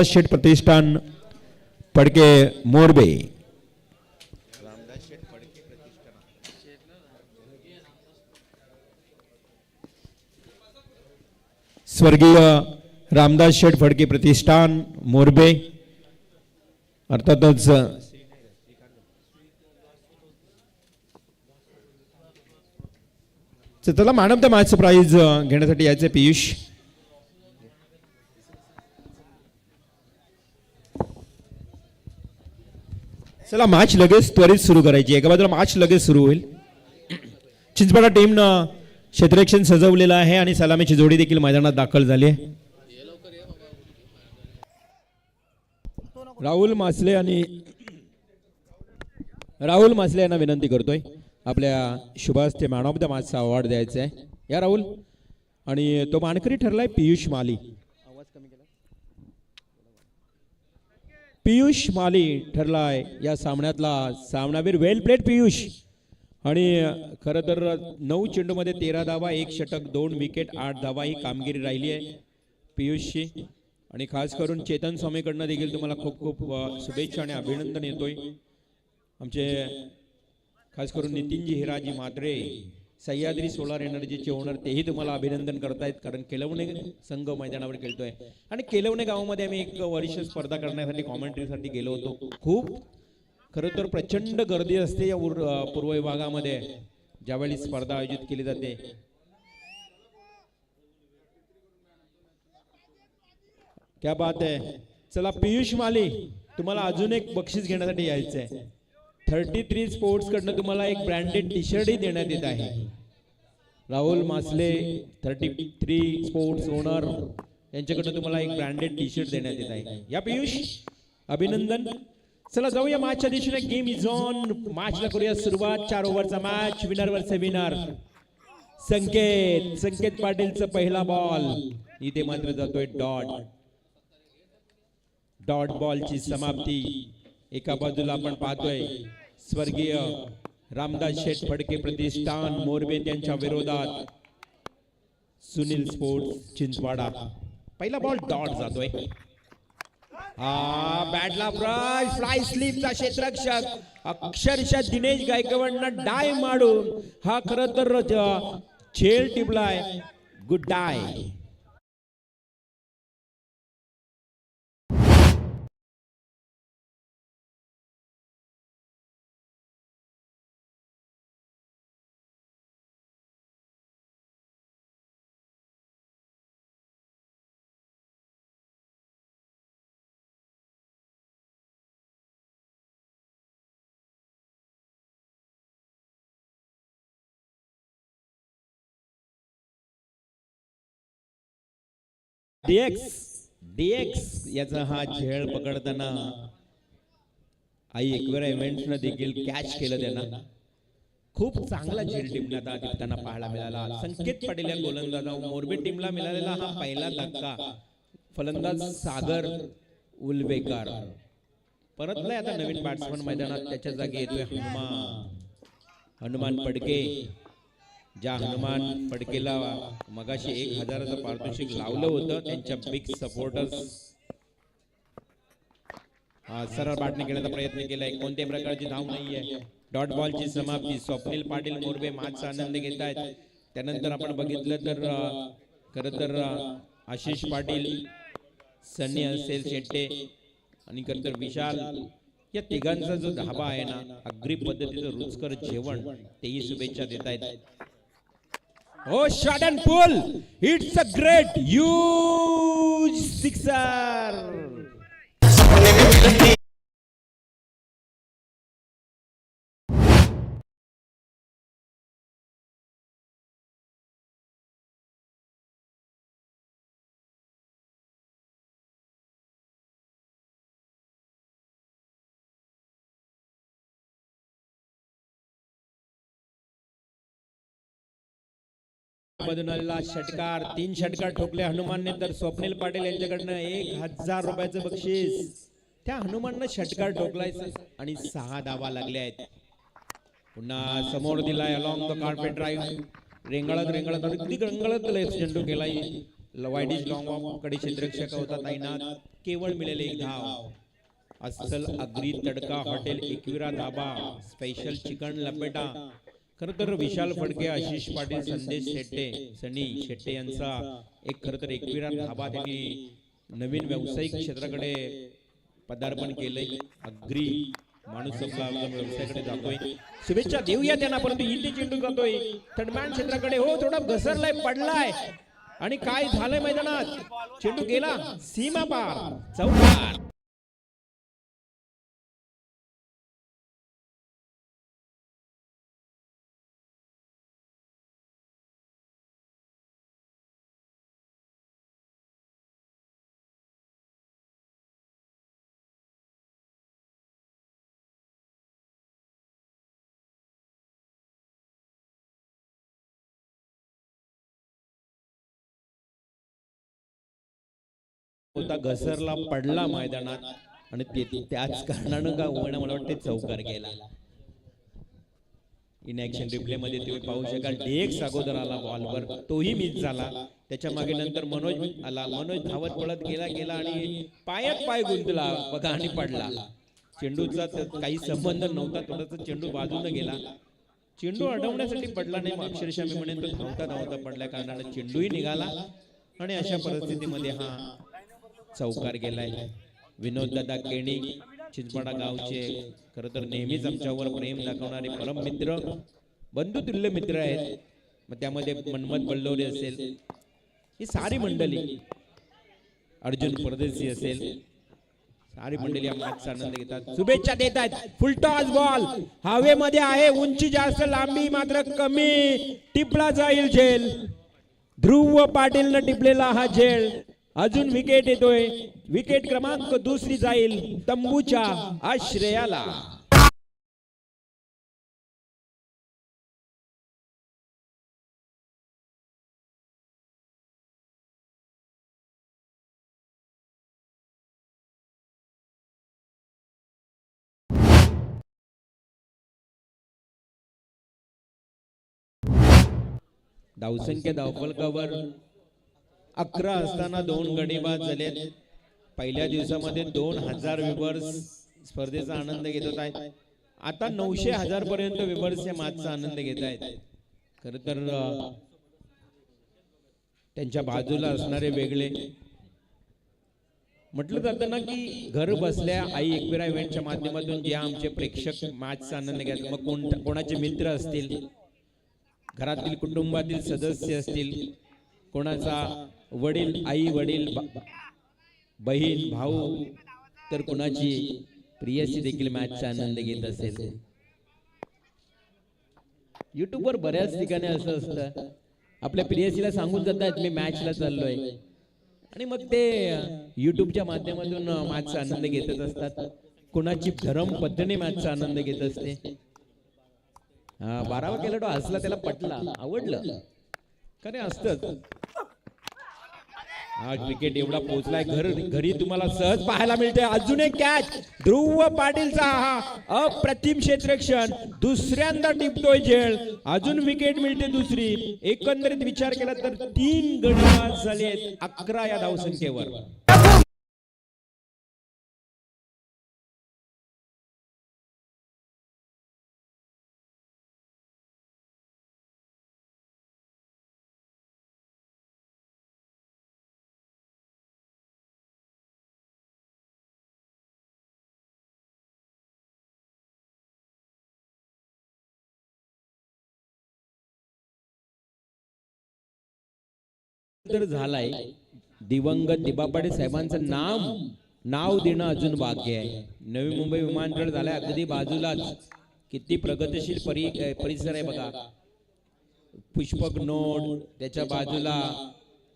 शेठ प्रतिष्ठान पडके मोरबे। स्वर्गीय रामदास शेठ फडके प्रतिष्ठान मोरबे। अर्थातच चला man of the match prize घेण्यासाठी यायचे पियुष। चला मॅच लगेच त्वरित सुरू करायची। एका बाजूला मॅच लगेच सुरू होईल। चिंचपाडा टीमनं क्षेत्ररक्षण सजवलेलं आहे आणि सलामीची जोडी देखील मैदानात दाखल झाली आहे। राहुल मासले यांना विनंती करतोय आपल्या शुभास्ते मॅन ऑफ द मॅचचा अवॉर्ड द्यायचा आहे। या राहुल आणि तो मानकरी ठरलाय पियुष माली। पियुष माली ठरलाय या सामन्यातला सामनावीर। वेल प्लेड पियुष। आणि खरं तर 9 चेंडूमध्ये 13 धावा, 1 षटक, 2 विकेट, 8 धावा ही कामगिरी राहिली आहे पियुषची। आणि खास करून चेतन स्वामीकडनं देखील तुम्हाला खूप खूप शुभेच्छा आणि अभिनंदन येतोय। आमचे खास करून नितीनजी हिराजी मात्रे सह्याद्री सोलार एनर्जीचे ओनर तेही तुम्हाला अभिनंदन करतायत, कारण केलवणे संघ मैदानावर खेळतोय। आणि केलवणे गावामध्ये आम्ही एक वर्ष स्पर्धा करण्यासाठी कॉमेंट्रीसाठी गेलो होतो। खूप खरं तर प्रचंड गर्दी असते या पूर्व विभागामध्ये ज्यावेळी स्पर्धा आयोजित केली जाते। क्या बात आहे। चला पियुष माली तुम्हाला अजून एक बक्षीस घेण्यासाठी यायचं आहे। 33 स्पोर्ट्स कडनं तुम्हाला एक ब्रँडेड टी शर्टही देण्यात येत आहे। राहुल मासले 33 स्पोर्ट्स ओनर यांच्याकडनं तुम्हाला एक ब्रँडेड टी शर्ट देण्यात येत आहे। या पियुष अभिनंदन। चला जाऊया मॅचच्या दिशेने। Game is on. मॅचला करूया सुरुवात। 4 ओव्हरचा match. Winner versus winner. Sanket पाटीलचा पहिला बॉल इथे मात्र जातोय डॉट बॉलची समाप्ती। एका बाजूला आपण पाहतोय स्वर्गीय रामदास शेठ फडके प्रतिष्ठान मोरबे त्यांच्या विरोधात सुनील स्पोर्ट्स चिंचवाडा। पहिला बॉल डॉट जातोय। बॅटला फ्लाय स्लीपचा क्षेत्ररक्षक अक्षरशः दिनेश गायकवाडनं डाय मारून हा खरं तर झेल टिपलाय। गुड डाय। डीएक्स याचा हा झेल पकडताना आई एकवेरा इव्हेंट्सनं देखील कॅच केलं। त्यांना खूप चांगला झेल टिपताना पाहायला मिळाला। संकेत पाटील या गोलंदाजा मोरबी टीमला मिळालेला हा पहिला धक्का। फलंदाज सागर उलवेकर परतलाय आता नवीन बॅट्समन मैदानात। त्याच्या जागी येतोय हनुमान फडके। ज्या हनुमान फडकेला मगाशी 1000चं पारितोषिक लावलं होतं त्यांच्या बिग सपोर्टर्स सरळ बॅटने खेळण्याचा प्रयत्न केलाय। कोणत्याही प्रकारची धाव नाहीये। डॉट बॉलची समाप्ती। स्वप्नील पाटील मोरबे मॅचचा आनंद घेत आहेत। त्यानंतर आपण बघितलं तर खरं तर आशिष पाटील, सन्नी असेल शेट्टे आणि खरं तर विशाल या तिघांचा जो धाबा आहे ना, अग्री पद्धतीचं रुचकर जेवण तेही शुभेच्छा देत आहेत। Oh, shot and pull. It's a great huge sixer. मधूनला षटकार 3 षटकार ठोकले हनुमानने। तर स्वप्नील पाटील यांच्याकडनं 1000 रुपयाचं बक्षीस। त्या हनुमाननं षटकार ठोकलाय आणि 6 धावा लागल्या आहेत। पुन्हा समोर दिलाय अलॉंग द कार्पेट ड्राइव्ह। रेंगाळत अगदी रंगळत लेफ्ट चेंडू केलाय वाईडिश लॉंग ऑफ कडे क्षेत्ररक्षक होता तैनात, केवळ मिळेल एक धाव. अस्सल अग्री तडका हॉटेल एकविरा धाबा स्पेशल चिकन लपेटा. खरं तर विशाल फडके, आशिष पाटील, संदेश शेट्टे, सनी शेट्टे यांचा एक खरं तर एकविरा धाबा त्यांनी नवीन व्यावसायिक क्षेत्राकडे पदार्पण केलंय. अग्री माणूस आपला व्यवसायाकडे जातोय, शुभेच्छा देऊया त्यांना. परंतु इथे चेंडू जातोय थर्डमॅन क्षेत्राकडे. हो थोडा घसरलाय, पडलाय आणि काय झालंय मैदानात. चेंडू गेला सीमा पार, चौकार. होता घसरला, पडला मैदानात आणि त्याच कारणानं का होणं मला वाटते चौकार गेला. इन ऍक्शन रिप्ले मध्ये तुम्ही पाहू शकाल डेक्स अगोदर आला बॉलवर, तोही मिस झाला. त्याच्या मागे नंतर मनोज आला, मनोज धावत पळत गेला आणि पायात पाय गुंतला बघा आणि पडला. चेंडूचा काही संबंध नव्हता, थोडासा चेंडू बाजूने गेला. चेंडू अडवण्यासाठी पडला नाही, अक्षरशः मी म्हणेन तो धावता पडल्या कारणाने चेंडूही निघाला आणि अशा परिस्थितीमध्ये हा चौकार गेलाय. विनोद दादा केणी चिंचपाडा गावचे खरं तर नेहमीच आमच्यावर प्रेम दाखवणारे परम मित्र, बंधुतुल्य मित्र आहेत. मग त्यामध्ये मनमत बल्लोरे असेल, ही सारी मंडळी, अर्जुन परदेशी असेल, सारी मंडळी या मॅचचा आनंद घेतात, शुभेच्छा देत आहेत. फुलटॉस बॉल हवेमध्ये आहे, उंची जास्त, लांबी मात्र कमी, टिपला जाईल झेल. ध्रुव पाटील न टिपलेला हा झेल. अजून विकेट येतोय, विकेट क्रमांक दुसरी जाईल तंबूच्या आश्रयाला. धावसंख्या धावफलकावर 11 असताना 2 गडी बाद झालेत. पहिल्या दिवसामध्ये 2000 विवर्स स्पर्धेचा आनंद घेत आहेत. आता 900,000 पर्यंत विवर्स या मॅचचा आनंद घेत आहेत. खर तर त्यांच्या बाजूला असणारे वेगळे म्हटलं जातं ना की घर बसल्या आई एकविरा इव्हेंटच्या माध्यमातून जे आमचे प्रेक्षक मॅचचा आनंद घेतात, मग कोणाचे मित्र असतील, घरातील कुटुंबातील सदस्य असतील, कोणाचा वडील आई वडील बहीण भाऊ, तर कोणाची प्रियसी देखील मॅचचा आनंद घेत असेल. YouTube वर बऱ्याच ठिकाणी असं असतं, आपल्या प्रियसीला सांगून जातात मी मॅचला चाललोय आणि मग ते YouTubeच्या माध्यमातून मॅचचा आनंद घेतच असतात. कोणाची धर्म पत्नी मॅचचा आनंद घेत असते. 12वा केला तो हसला, त्याला पटला, आवडलं, खरे असतं. हा क्रिकेट एवढा पोहोचलाय, घरी तुम्हाला सहज पाहायला मिळते. अजून एक कॅच ध्रुव पाटीलचा, हा अप्रतिम क्षेत्ररक्षण, दुसऱ्यांदा टिपतोय झेल. अजून विकेट मिळते दुसरी. एकंदरीत विचार केला तर 3 गडी बाद झालेत 11 या धावसंख्येवर. तर झालाय, दिवंगत दिबापाडे साहेबांचं नाव देणं अजून बाकी आहे. नवी मुंबई विमानतळ झालाय अगदी बाजूलाच. किती प्रगतशील परिसर आहे बघा. पुष्पक नोड त्याच्या बाजूला,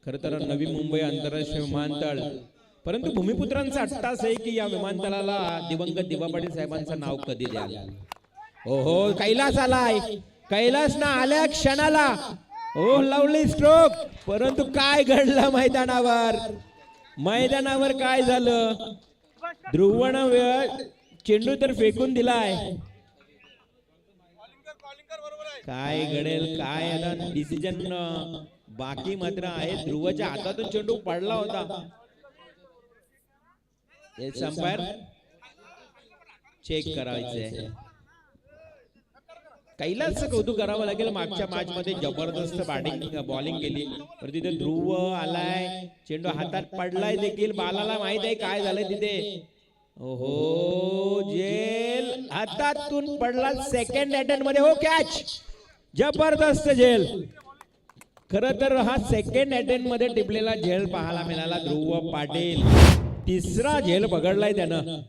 खरं तर नवी मुंबई आंतरराष्ट्रीय विमानतळ. परंतु भूमिपुत्रांचा अट्टास आहे की या विमानतळाला दिवंगत दिबापाडे साहेबांचं नाव कधी द्याल. ओहो, कैलास आलाय, कैलास ना आल्या क्षणाला ओ लवली स्ट्रोक. परंतु काय घडलं मैदानावर काय झालं. ध्रुवनं चेंडू तर फेकून दिलाय. काय घडेल काय आता डिसिजन बाकी मात्र आहे. ध्रुवच्या हातातून चेंडू पडला होता. अंपायर चेक करायचंय. कैलासचं कौतुक करावं लागेल. मागच्या मॅच मध्ये जबरदस्त बॉलिंग केली. तर तिथे ध्रुव आलाय, चेंडू हातात पडलाय देखील. बालाला माहित आहे काय झालंय तिथे. ओहो, झेल हातातून पडला सेकंड अटेम्प्ट मध्ये. हो कॅच, जबरदस्त झेल. खरं तर हा सेकंड अटेम्प्ट मध्ये टिपलेला झेल पाहायला मिळाला. ध्रुव पाटील तिसरा झेल पकडलाय त्यानं.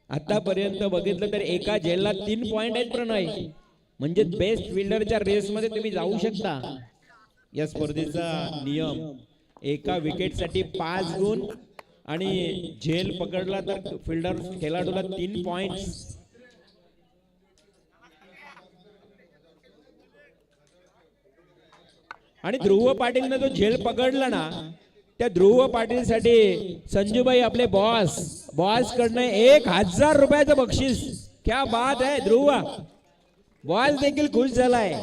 आतापर्यंत बघितलं तर एका झेलला 3 पॉइंट आहेत. प्रणय म्हणजे बेस्ट फिल्डरच्या रेस मध्ये तुम्ही जाऊ शकता. या स्पर्धेचा नियम एका विकेटसाठी 5 गुण आणि झेल पकडला तर फिल्डर खेळाडूला 3 पॉइंट्स. आणि ध्रुव पाटीलने जो झेल पकडला ना, त्या ध्रुव पाटील साठी संजूबाई आपले बॉस कडनं 1000 रुपयाचं बक्षीस. क्या बात आहे. ध्रुव बॉस देखील खुश झालाय.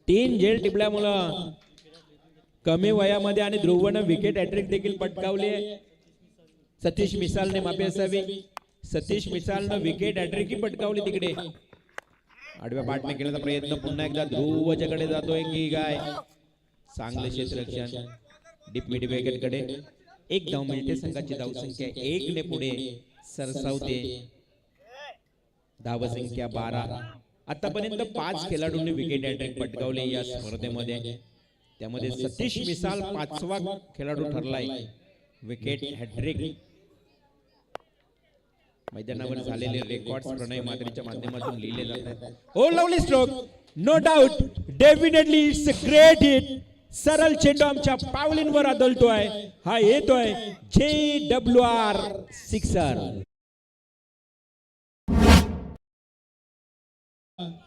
3 झेल टिपल्यामुळं कमी वयामध्ये आणि ध्रुवनं विकेट हॅट्रिक देखील पटकावली आहे. सतीश मिसालने माफी असावी. सतीश मिसालनं विकेट हॅट्रिक पटकावली तिकडे. आडव्या पाठने केल्याचा प्रयत्न पुन्हा एकदा ध्रुवच्याकडे जातोय की काय. चांगलं क्षेत्ररक्षण डीप मिड विकेट कडे. 1 धाव मिळते. संघाची धावसंख्या 1 ने पुढे सरसावते. धावसंख्या 12. आतापर्यंत 5 खेळाडूंनी विकेट हॅट्रिक पटकावले या स्पर्धेमध्ये. त्यामध्ये सतीश मिसाल 5वा खेळाडू ठरलाय विकेट हॅट्रिक. मैदानावर झालेले रेकॉर्ड्स प्रणय मात्रेच्या माध्यमातून लिहिले जातात. Oh lovely stroke, no doubt, definitely it's a great hit. सरळ चेंडू आमच्या पावलींवर आदळतोय. हा येतोय JWR सिक्सर.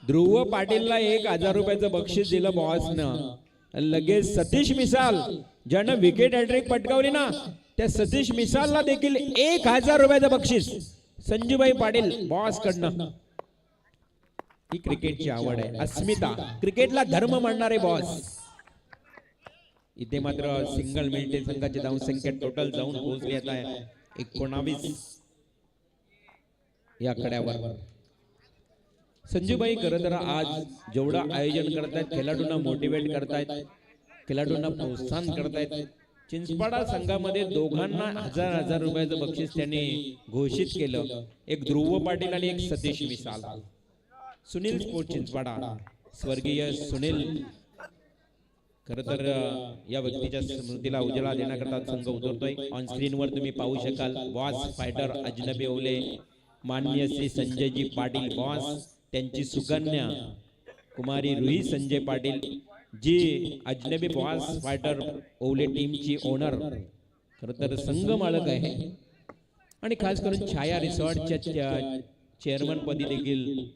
ध्रुव पाटीलला 1000 रुपयाचं बक्षीस दिलं बॉसनं. लगेच सतीश मिसाल ज्यानं विकेट हॅट्रिक पटकावली ना, त्या सतीश मिसालला देखील 1000 रुपयाचं बक्षीस संजूबाई पाटील बॉस कडनं. ही क्रिकेटची आवड आहे. अस्मिता, क्रिकेटला धर्म मानणारे बॉस. इथे मात्र सिंगल मिळते. संघाची धावसंख्या टोटल जाऊन पोहोचली आता 19 या कड्यावर. संजूबाई खरं तर आज जेवढं आयोजन करतायत, खेळाडूंना मोटिवेट करतायत, खेळाडूंना प्रोत्साहन करतायत. चिंचपाडा संघामध्ये दोघांना 1000 रुपयाचं बक्षीस त्यांनी घोषित केलं. एक ध्रुव पाटील आणि एक सतीश मिसाल. सुनील स्पोर्ट चिंचपाडा, स्वर्गीय सुनील. खरं तर या व्यक्तीच्या स्मृतीला उजाळा देण्याकरता संघ उतरतोय. ऑन स्क्रीनवर तुम्ही पाहू शकाल. बॉस फायटर अजनबी ओले, माननीय श्री संजयजी पाटील बॉस, त्यांची सुकन्या कुमारी रुही संजय पाटील, जी अजनबी बॉस फायटर ओले टीमची ओनर, खरं तर संघ मालक आहे. आणि खास करून छाया रिसॉर्टच्या चेअरमन पदी देखील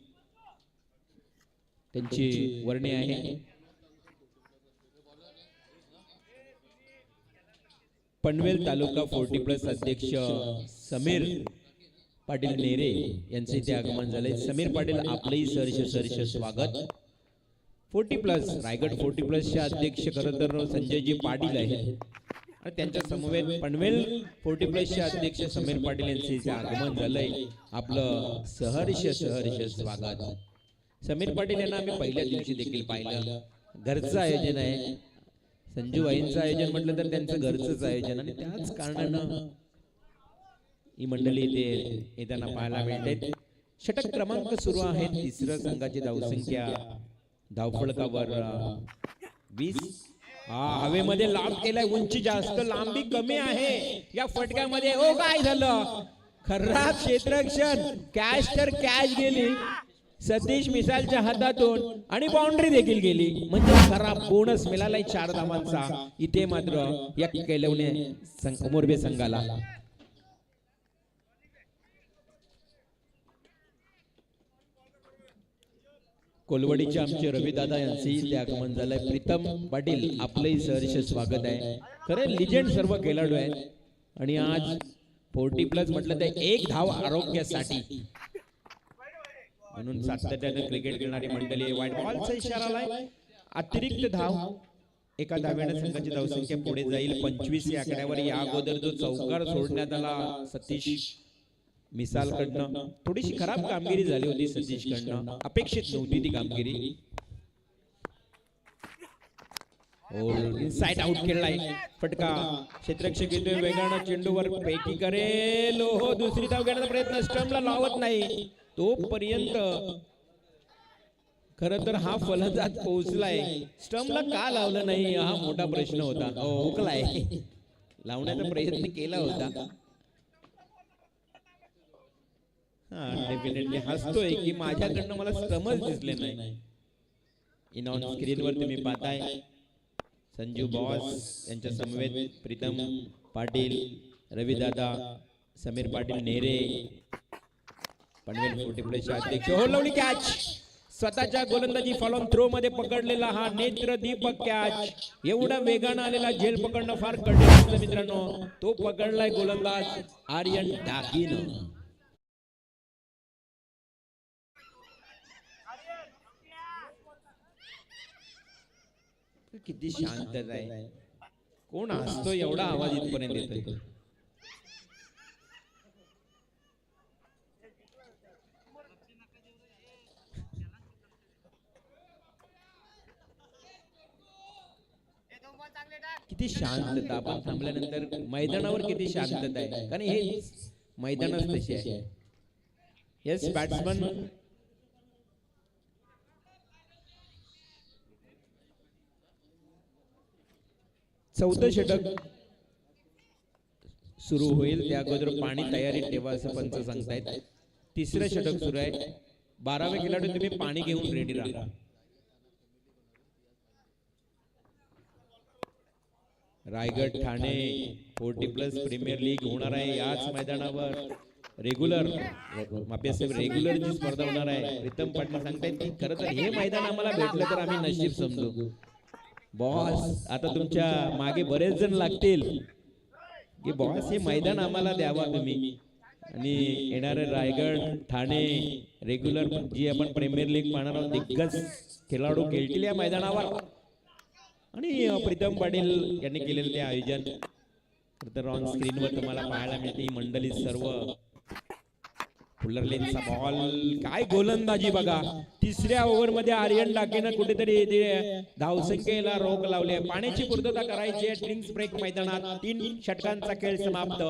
त्यांची वर्णी आहे. पनवेल तालुका 40+ अध्यक्ष समीर पाटील नेरे यांचे इथे आगमन झाले. समीर पाटील आपलंही सहर्ष स्वागत. 40+ रायगड 40+ चे अध्यक्ष खरं तर संजयजी पाटील आहेत. आणि त्यांच्या समवेत पनवेल 40+ चे अध्यक्ष समीर पाटील यांचे इथे आगमन झालंय. आपलं सहर्ष स्वागत. समीर पाटील यांना आम्ही पहिल्या दिवशी देखील पाहिलं. घरचं आयोजन आहे. संजूबाईंचं आयोजन म्हटलं तर त्यांचं घरचंच आयोजन. आणि त्याच कारणानं ही मंडळी इथे येताना पाहायला मिळते. षटक क्रमांक सुरू आहे. तिसऱ्या संघाची धावसंख्या धावफलकावर 20. हवेमध्ये लाभ केलाय. उंची जास्त, लांबी कमी आहे या फटक्यामध्ये. ओ काय झालं. खराब क्षेत्ररक्षण. कॅच तर कॅच गेली सतीश मिसालच्या हातातून आणि बाउंड्री देखील गेली. म्हणजे खराब बोनस मिळालाय 4 धावांचा. इथे मात्र या केलवणे मोरबे संघाला. कोलवडीचे आमचे रविदादा यांचे इथे आगमन झालंय. प्रीतम पाटील आपलंही सहर्ष स्वागत आहे. खरे लिजेंड सर्व खेळाडू आहेत. आणि आज 40+ म्हटलं तर 1 धाव आरोग्यासाठी. म्हणून सातत्याने क्रिकेट खेळणारी मंडळी वाईट बॉलचा इशारा आलाय. अतिरिक्त धाव एका धाव्याने संघाची धावसंख्या पुढे जाईल 25 या आकड्यावर. या अगोदर जो चौकार सोडण्यात आला सतीश मिसालकडनं, थोडीशी खराब कामगिरी झाली होती सतीशकडनं, अपेक्षित नव्हती ती कामगिरी. इनसाइड आउट खेळलाय, फटका. क्षेत्ररक्षक येतोय वेगानं, चेंडूवर पैकी करेल. हो, दुसरी धाव घेण्याचा प्रयत्न, स्टंपला लावत नाही तोपर्यंत. खरं तर हा फलंदाज पोहोचलाय, स्टंपला का लावलं नाही हा मोठा प्रश्न होता. हुकलाय, लावण्याचा प्रयत्न केला होता. हा डेफिनेटली हसतोय की माझ्याकडनं मला स्टंपच दिसले नाही. इन ऑन स्क्रीनवर तुम्ही पाहताय संजू बॉस यांच्या समवेत प्रीतम पाटील, रविदादा, समीर पाटील नेरे, पनवेल 40 प्लेसचे अध्यक्ष. होलवली कॅच, स्वतःच्या गोलंदाजी फॉलोन थ्रो मध्ये पकडलेला हा नेत्र दीपक कॅच. एवढा वेगानं आलेला झेल पकडणं फार कठीण असतं मित्रांनो. तो पकडलाय गोलंदाज आर्यन डाकीनं. किती शांतता आहे, कोण असतो एवढा आवाज इथपर्यंत येतोय. किती शांतता. आपण थांबल्यानंतर मैदानावर किती शांतता आहे, कारण हे मैदानच तशी आहे. येस बॅट्समन चौथं षटक सुरू होईल त्या अगोदर पाणी तयारीत ठेवा असं पंच सांगतायत. तिसरं षटक सुरू आहे. 12वे खेळाडू तुम्ही पाणी घेऊन रेडी राहा. रायगड ठाणे 40+ प्रीमियर लीग होणार आहे याच मैदानावर. रेग्युलर रेग्युलर जी स्पर्धा होणार आहे. प्रीतम पाटील सांगतायत खरं तर हे मैदान आम्हाला भेटलं तर आम्ही नशीब समजू. बॉस आता तुमच्या मागे बरेच जण लागतील की बॉस हे मैदान आम्हाला द्यावा तुम्ही. आणि येणारे रायगड ठाणे रेग्युलर जी आपण प्रीमियर लीग पाहणार आहोत, दिग्गज खेळाडू खेळतील या मैदानावर. आणि प्रीतम पाटील यांनी केलेलं ते आयोजन तर ऑन स्क्रीनवर तुम्हाला पाहायला मिळते. ही मंडळी सर्व. फुलरलेनचा बॉल, काय गोलंदाजी बघा. तिसऱ्या ओव्हर मध्ये आर्यन डाकेनं कुठेतरी धावसंख्येला रोख लावली. पाण्याची पूर्तता करायची आहे ड्रिंक्स ब्रेक मैदानात. 3 षटकांचा खेळ समाप्त.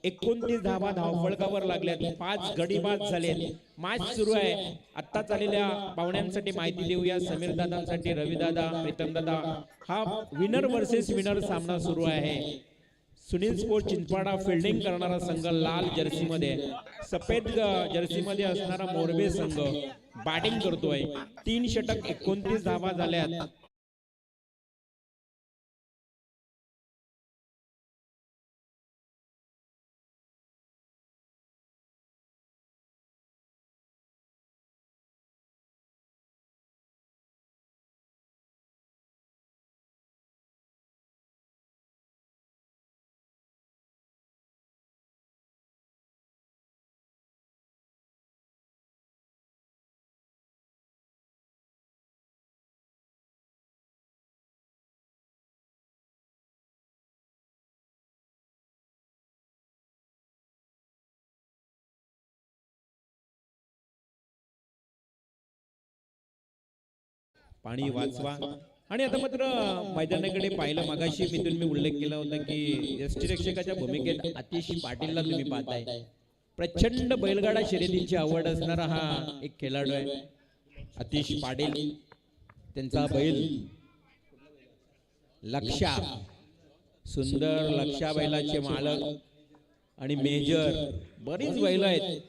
29 धावा धावफलकावर लागल्यात. 5 गडी बाद झालेत. मॅच सुरू आहे. आत्ता चाललेल्या पाहुण्यांसाठी माहिती देऊया. समीर दादांसाठी रविदादा, प्रीतम दादा. हा विनर वर्सेस विनर सामना सुरू आहे. सुनील स्पोर्ट चिंचपाडा फिल्डिंग करणारा संघ लाल जर्सी मध्ये, सफेद जर्सी मध्ये असणारा मोरबे संघ बॅटिंग करतोय. 3 षटक 29 धावा झाल्यात. पाणी वाचवा. आणि आता मात्र मैदानाकडे पाहिलं, मगाशी मी उल्लेख केला होता की यष्टीरक्षकाच्या भूमिकेत आतिश पाटीलला तुम्ही पाहताय. प्रचंड बैलगाडा शर्यतींची आवड असणारा हा एक खेळाडू आहे आतिश पाटील. त्यांचा बैल लक्षा, सुंदर लक्षा बैलाचे मालक आणि मेजर, बरीच बैल आहेत.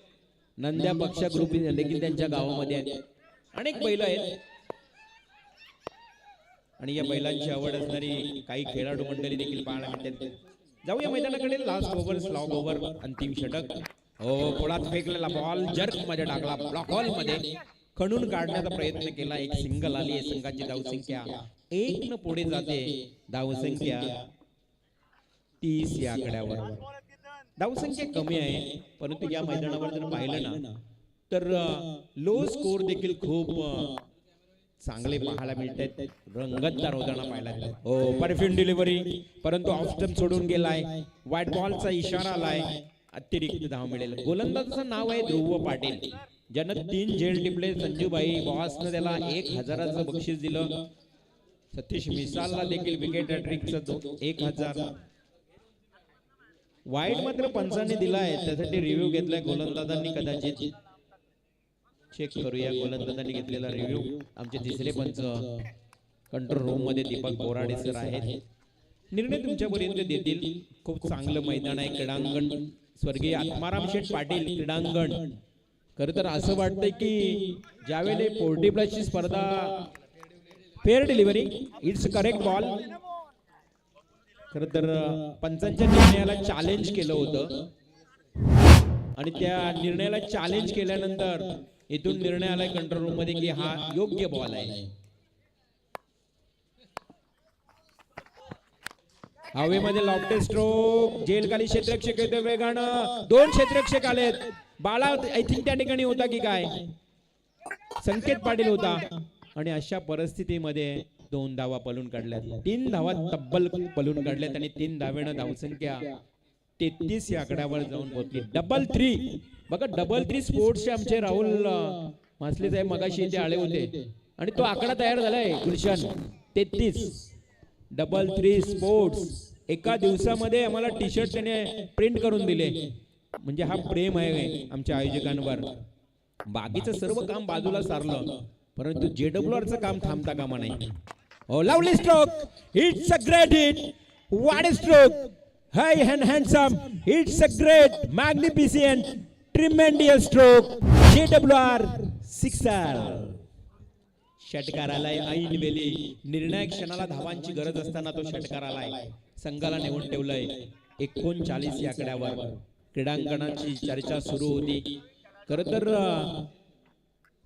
नंद्या पक्षा ग्रुप देखील त्यांच्या गावामध्ये आहेत. अनेक बैल आहेत आणि या बैलांची आवड असणारी काही खेळाडू मंडळी देखील पाहायला मिळतात. जाऊया मैदानाकडे. लास्ट ओव्हर, स्लॉग ओव्हर, अंतिम षटक. हो, पोळात फेकलेला बॉल जर्क मध्ये टाकला, ब्लॉक हॉल मध्ये खणून काढण्याचा प्रयत्न केला. एक सिंगल आली आहे. संघाची धावसंख्या 1 न पुढे जाते. धावसंख्या 30 या आकड्यावर. धावसंख्या कमी आहे, परंतु या मैदानावर जर पाहिलं ना तर लो स्कोर देखील खूप चांगले पाहायला मिळतात. रंगतदार होताना पाहायला हो परफ्यूम डिलिव्हरी, परंतु ऑफ स्टंप सोडून गेलाय. व्हाईट बॉलचा इशारा आलाय. अतिरिक्त धाव मिळेल. गोलंदाजाचं नाव आहे ध्रुव पाटील, ज्यानं 3 झेल टिपले. संजूभाई बॉसनं त्याला 1000चं बक्षीस दिलं. सतीश मिसालला देखील विकेट हॅट्रिकचं 1000. वाईट मात्र पंचांनी दिलाय, त्यासाठी रिव्ह्यू घेतलाय गोलंदाजांनी. कदाचित चेक करूया गोलंदाजांनी घेतलेला रिव्ह्यू. आमचे तिसरे पंच कंट्रोल रूम मध्ये दीपक बोराडे सर आहेत. निर्णय तुमच्यापर्यंत देतील. खूप चांगलं मैदान आहे. क्रीडांगण स्वर्गीय आत्माराम शेठ पाटील क्रीडांगण. खरं तर असं वाटतंय की ज्यावेळेला 40+ ची स्पर्धा fair delivery, it's correct ball. खरं तर पंचांच्या निर्णयाला चॅलेंज केलं होतं आणि त्या निर्णयाला चॅलेंज केल्यानंतर इथून निर्णय आलाय कंट्रोल रूम मध्ये की हा योग्य बॉल आहे. हवेमध्ये लॉफ्टेड स्ट्रोक, जेलखाली क्षेत्ररक्षक येतो वेगानं. 2 क्षेत्ररक्षक आलेत. बाळा आय थिंक त्या ठिकाणी होता की काय, संकेत पाटील होता. आणि अशा परिस्थितीमध्ये 2 धावा पळून काढल्यात. 3 धावा तब्बल पळून काढल्यात आणि 3 धावेनं धावसंख्या 33 या आकड्यावर जाऊन पोहोचली. 3-3 बघा. 3-3 स्पोर्ट्सचे आमचे राहुल मासले साहेब मगाशी इथे आले होते आणि तो आकडा तयार झालाय गुलशन. 33 3 स्पोर्ट्स एका दिवसामध्ये आम्हाला टी शर्ट त्याने प्रिंट करून दिले. म्हणजे हा प्रेम आहे आमच्या आयोजकांवर. बाकीचं सर्व काम बाजूला सारलं, परंतु JWRचं काम थांबता कामा नाही. Oh, lovely stroke. It's a great hit. What a stroke. High and handsome. It's a great, magnificent, tremendous stroke. JWR 6R. षटकार आलाय ऐन वेळी. निर्णायक क्षणाला धावांची गरज असताना तो षटकार आलाय. संघाला नेऊन ठेवलंय 39 या आकड्यावर. क्रीडांगणाची चर्चा सुरू होती. खरं तर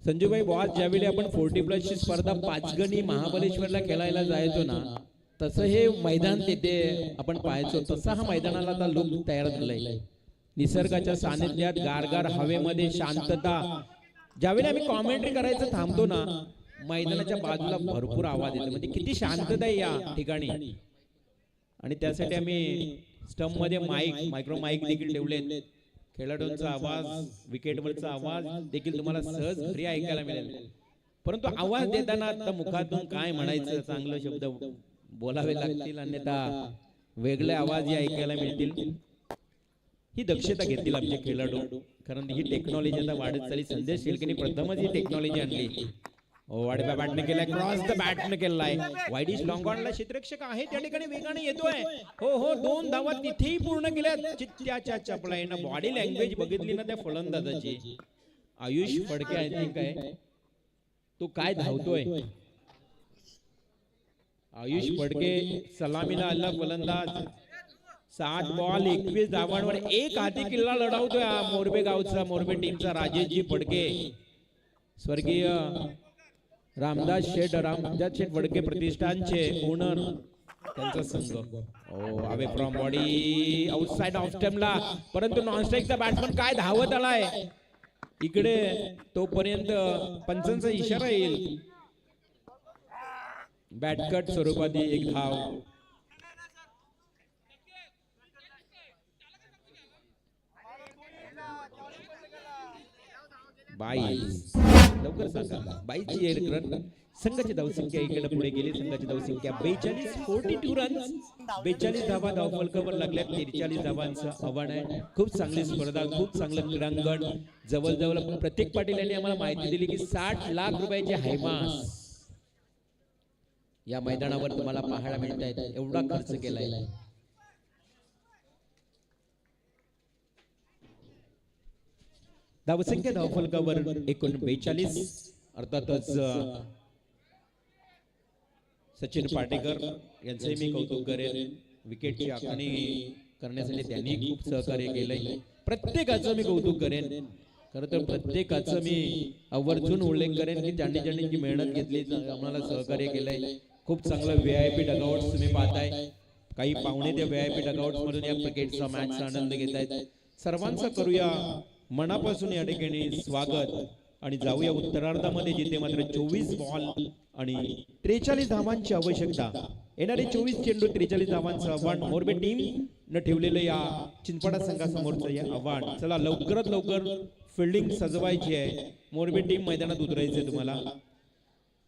संजूभाई बॉस, ज्यावेळी आपण 40+ ची स्पर्धा 5 गणी महाबलेश्वरला खेळायला जायचो ना, तसं हे मैदान तिथे आपण पाहायचो. तसा हा मैदानाला आता लुक तयार झालाय. निसर्गाच्या सानिध्यात गारगार हवेमध्ये शांतता. ज्यावेळी आम्ही कॉमेंट्री करायचं थांबतो ना, मैदानाच्या बाजूला भरपूर आवाज येतो. म्हणजे किती शांतता आहे या ठिकाणी. आणि त्यासाठी आम्ही स्टंप मध्ये मायक्रो माईक देखील ठेवलेत. खेळाडूंचा आवाज, विकेटवरचा आवाज देखील तुम्हाला सहज घरी ऐकायला मिळेल. परंतु आवाज देताना आता मुखातून काय म्हणायचं, चांगलं शब्द बोलावे लागतील, अन्यथा वेगळे आवाज ऐकायला मिळतील. ही दक्षता घेतील आमचे खेळाडू. कारण ही टेक्नॉलॉजी आता वाढत चालली. संदेश शेळकेने प्रथमच ही टेक्नॉलॉजी आणली. वाडब्या बॅटने केलाय, क्रॉस द बॅटने केलाय. वाईडिश लॉंग ऑनला क्षेत्ररक्षक आहे त्या ठिकाणी वेगाने येतोय. हो 2 धावा तिथेही पूर्ण केल्या. चित्त्याच्या चपलाईनं बॉडी लँग्वेज बघितली ना त्या फलंदाजाची. आयुष फडके आय थिंक आहे तो काय धावतोय. आयुष फडके सलामीला आला फलंदाज. 7 बॉल 21 धावांवर एक हाती किल्ला लढवतोय मोरबे गावचा, मोरबे टीमचा राजेशजी फडके. स्वर्गीय रामदास शेठ फडके प्रतिष्ठानचे ओनर, त्यांचा संघ. Away from body outside off स्टंपला, परंतु नॉन स्ट्राइकचा बॅट्समन काय धावत आलाय इकडे. तोपर्यंत पंचांचा इशारा येईल. बॅटकट स्वरूपात एक धाव. बाईस लवकर सांगा. 22ची एड रन. संघाची धावसंख्या इकडे पुढे गेली. संघाची धावसंख्या 42, 42 रन्स. 42 धावा धावफलकावर लागल्या. 43 धावांचं आव्हान आहे. खूप चांगली स्पर्धा, खूप चांगलं क्रीडांगण. जवळजवळ प्रत्येक पाटील यांनी आम्हाला माहिती दिली की 60 लाख रुपयाचे हैमास या मैदानावर तुम्हाला पाहायला मिळत आहेत. एवढा खर्च केलाय. धावसंख्या धावफलकावर एकूण 42. अर्थातच सचिन पाटेकर यांचंही मी कौतुक करेन. विकेटची आखणी करण्यासाठी त्यांनी खूप सहकार्य केलंय. प्रत्येकाचं मी कौतुक करेन. खरं तर प्रत्येकाचं मी आवर्जून उल्लेख करेन की ज्यांनी जी मेहनत घेतली, आम्हाला सहकार्य केलंय. खूप चांगलं VIP डगआउट्स तुम्ही पाहताय. काही पाहुणे त्या VIP डगआउट्स मधून या क्रिकेटचा मॅचचा आनंद घेत आहेत. सर्वांचा करूया मनापासून या ठिकाणी स्वागत. आणि जाऊया उत्तरार्धामध्ये, जिथे मात्र 24 बॉल आणि 43 धावांची आवश्यकता. येणारे 24 चेंडू 43 धावांचं आव्हान मोरबी टीम न ठेवलेलं या चिंचपाडा संघासमोरचं हे आव्हान. चला लवकरात लवकर फिल्डिंग सजवायची आहे. मोरबी टीम मैदानात उतरायचंय तुम्हाला.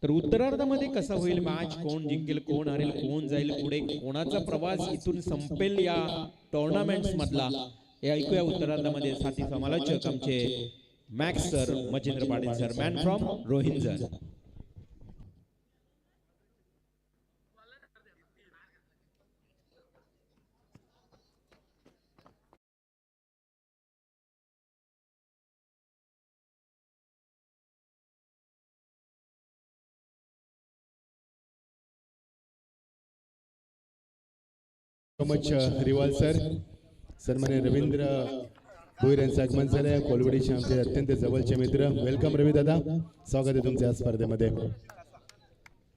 तर उत्तरार्धामध्ये कसा होईल मॅच, कोण जिंकेल, कोण हरेल, कोण जाईल पुढे, कोणाचा प्रवास इथून संपेल या टुर्नामेंट्स मधला, हे ऐकूया उत्तरार्धामध्ये. साथी समालोचक आमचे Max sir, Machhindra Patil sir, man from Rohinjar. मच रिवाल सर, सन्मान्य रवींद्र भोईर यांचं आगमन झालंय. कोलवडीचे आमचे अत्यंत जवळचे मित्र. वेलकम रवी दादा, स्वागत आहे तुमच्या या स्पर्धेमध्ये.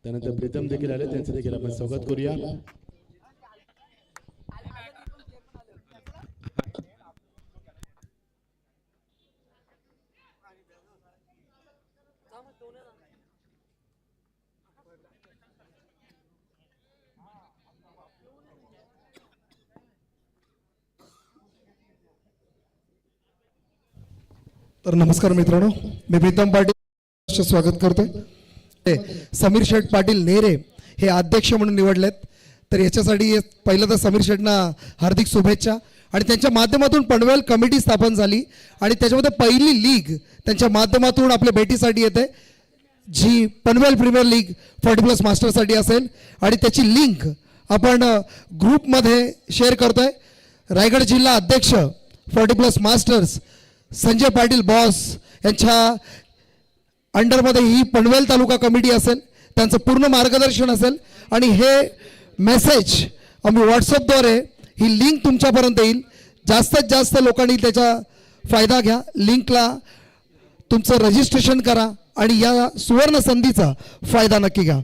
त्यानंतर प्रीतम देखील आले, त्यांचं देखील आपण स्वागत करूया. तर नमस्कार मित्रांनो, मी प्रीतम पाटील स्वागत करतोय. समीर शेठ पाटील नेरे हे अध्यक्ष म्हणून निवडलेत, तर याच्यासाठी पहिलं तर समीर शेठना हार्दिक शुभेच्छा. आणि त्यांच्या माध्यमातून पनवेल कमिटी स्थापन झाली आणि त्याच्यामध्ये पहिली लीग त्यांच्या माध्यमातून आपल्या भेटीसाठी येते, जी पनवेल प्रीमियर लीग 40+ मास्टरसाठी असेल. आणि त्याची लिंक आपण ग्रुपमध्ये शेअर करतोय. रायगड जिल्हा अध्यक्ष 40+ मास्टर्स संजय पाटील बॉस यांच्या अंडरमध्ये ही पनवेल तालुका कमिटी असेल, त्यांचं पूर्ण मार्गदर्शन असेल. आणि हे मेसेज आम्ही व्हॉट्सअपद्वारे ही लिंक तुमच्यापर्यंत येईल. जास्तीत जास्त लोकांनी त्याचा फायदा घ्या. लिंकला तुमचं रजिस्ट्रेशन करा आणि या सुवर्ण संधीचा फायदा नक्की घ्या.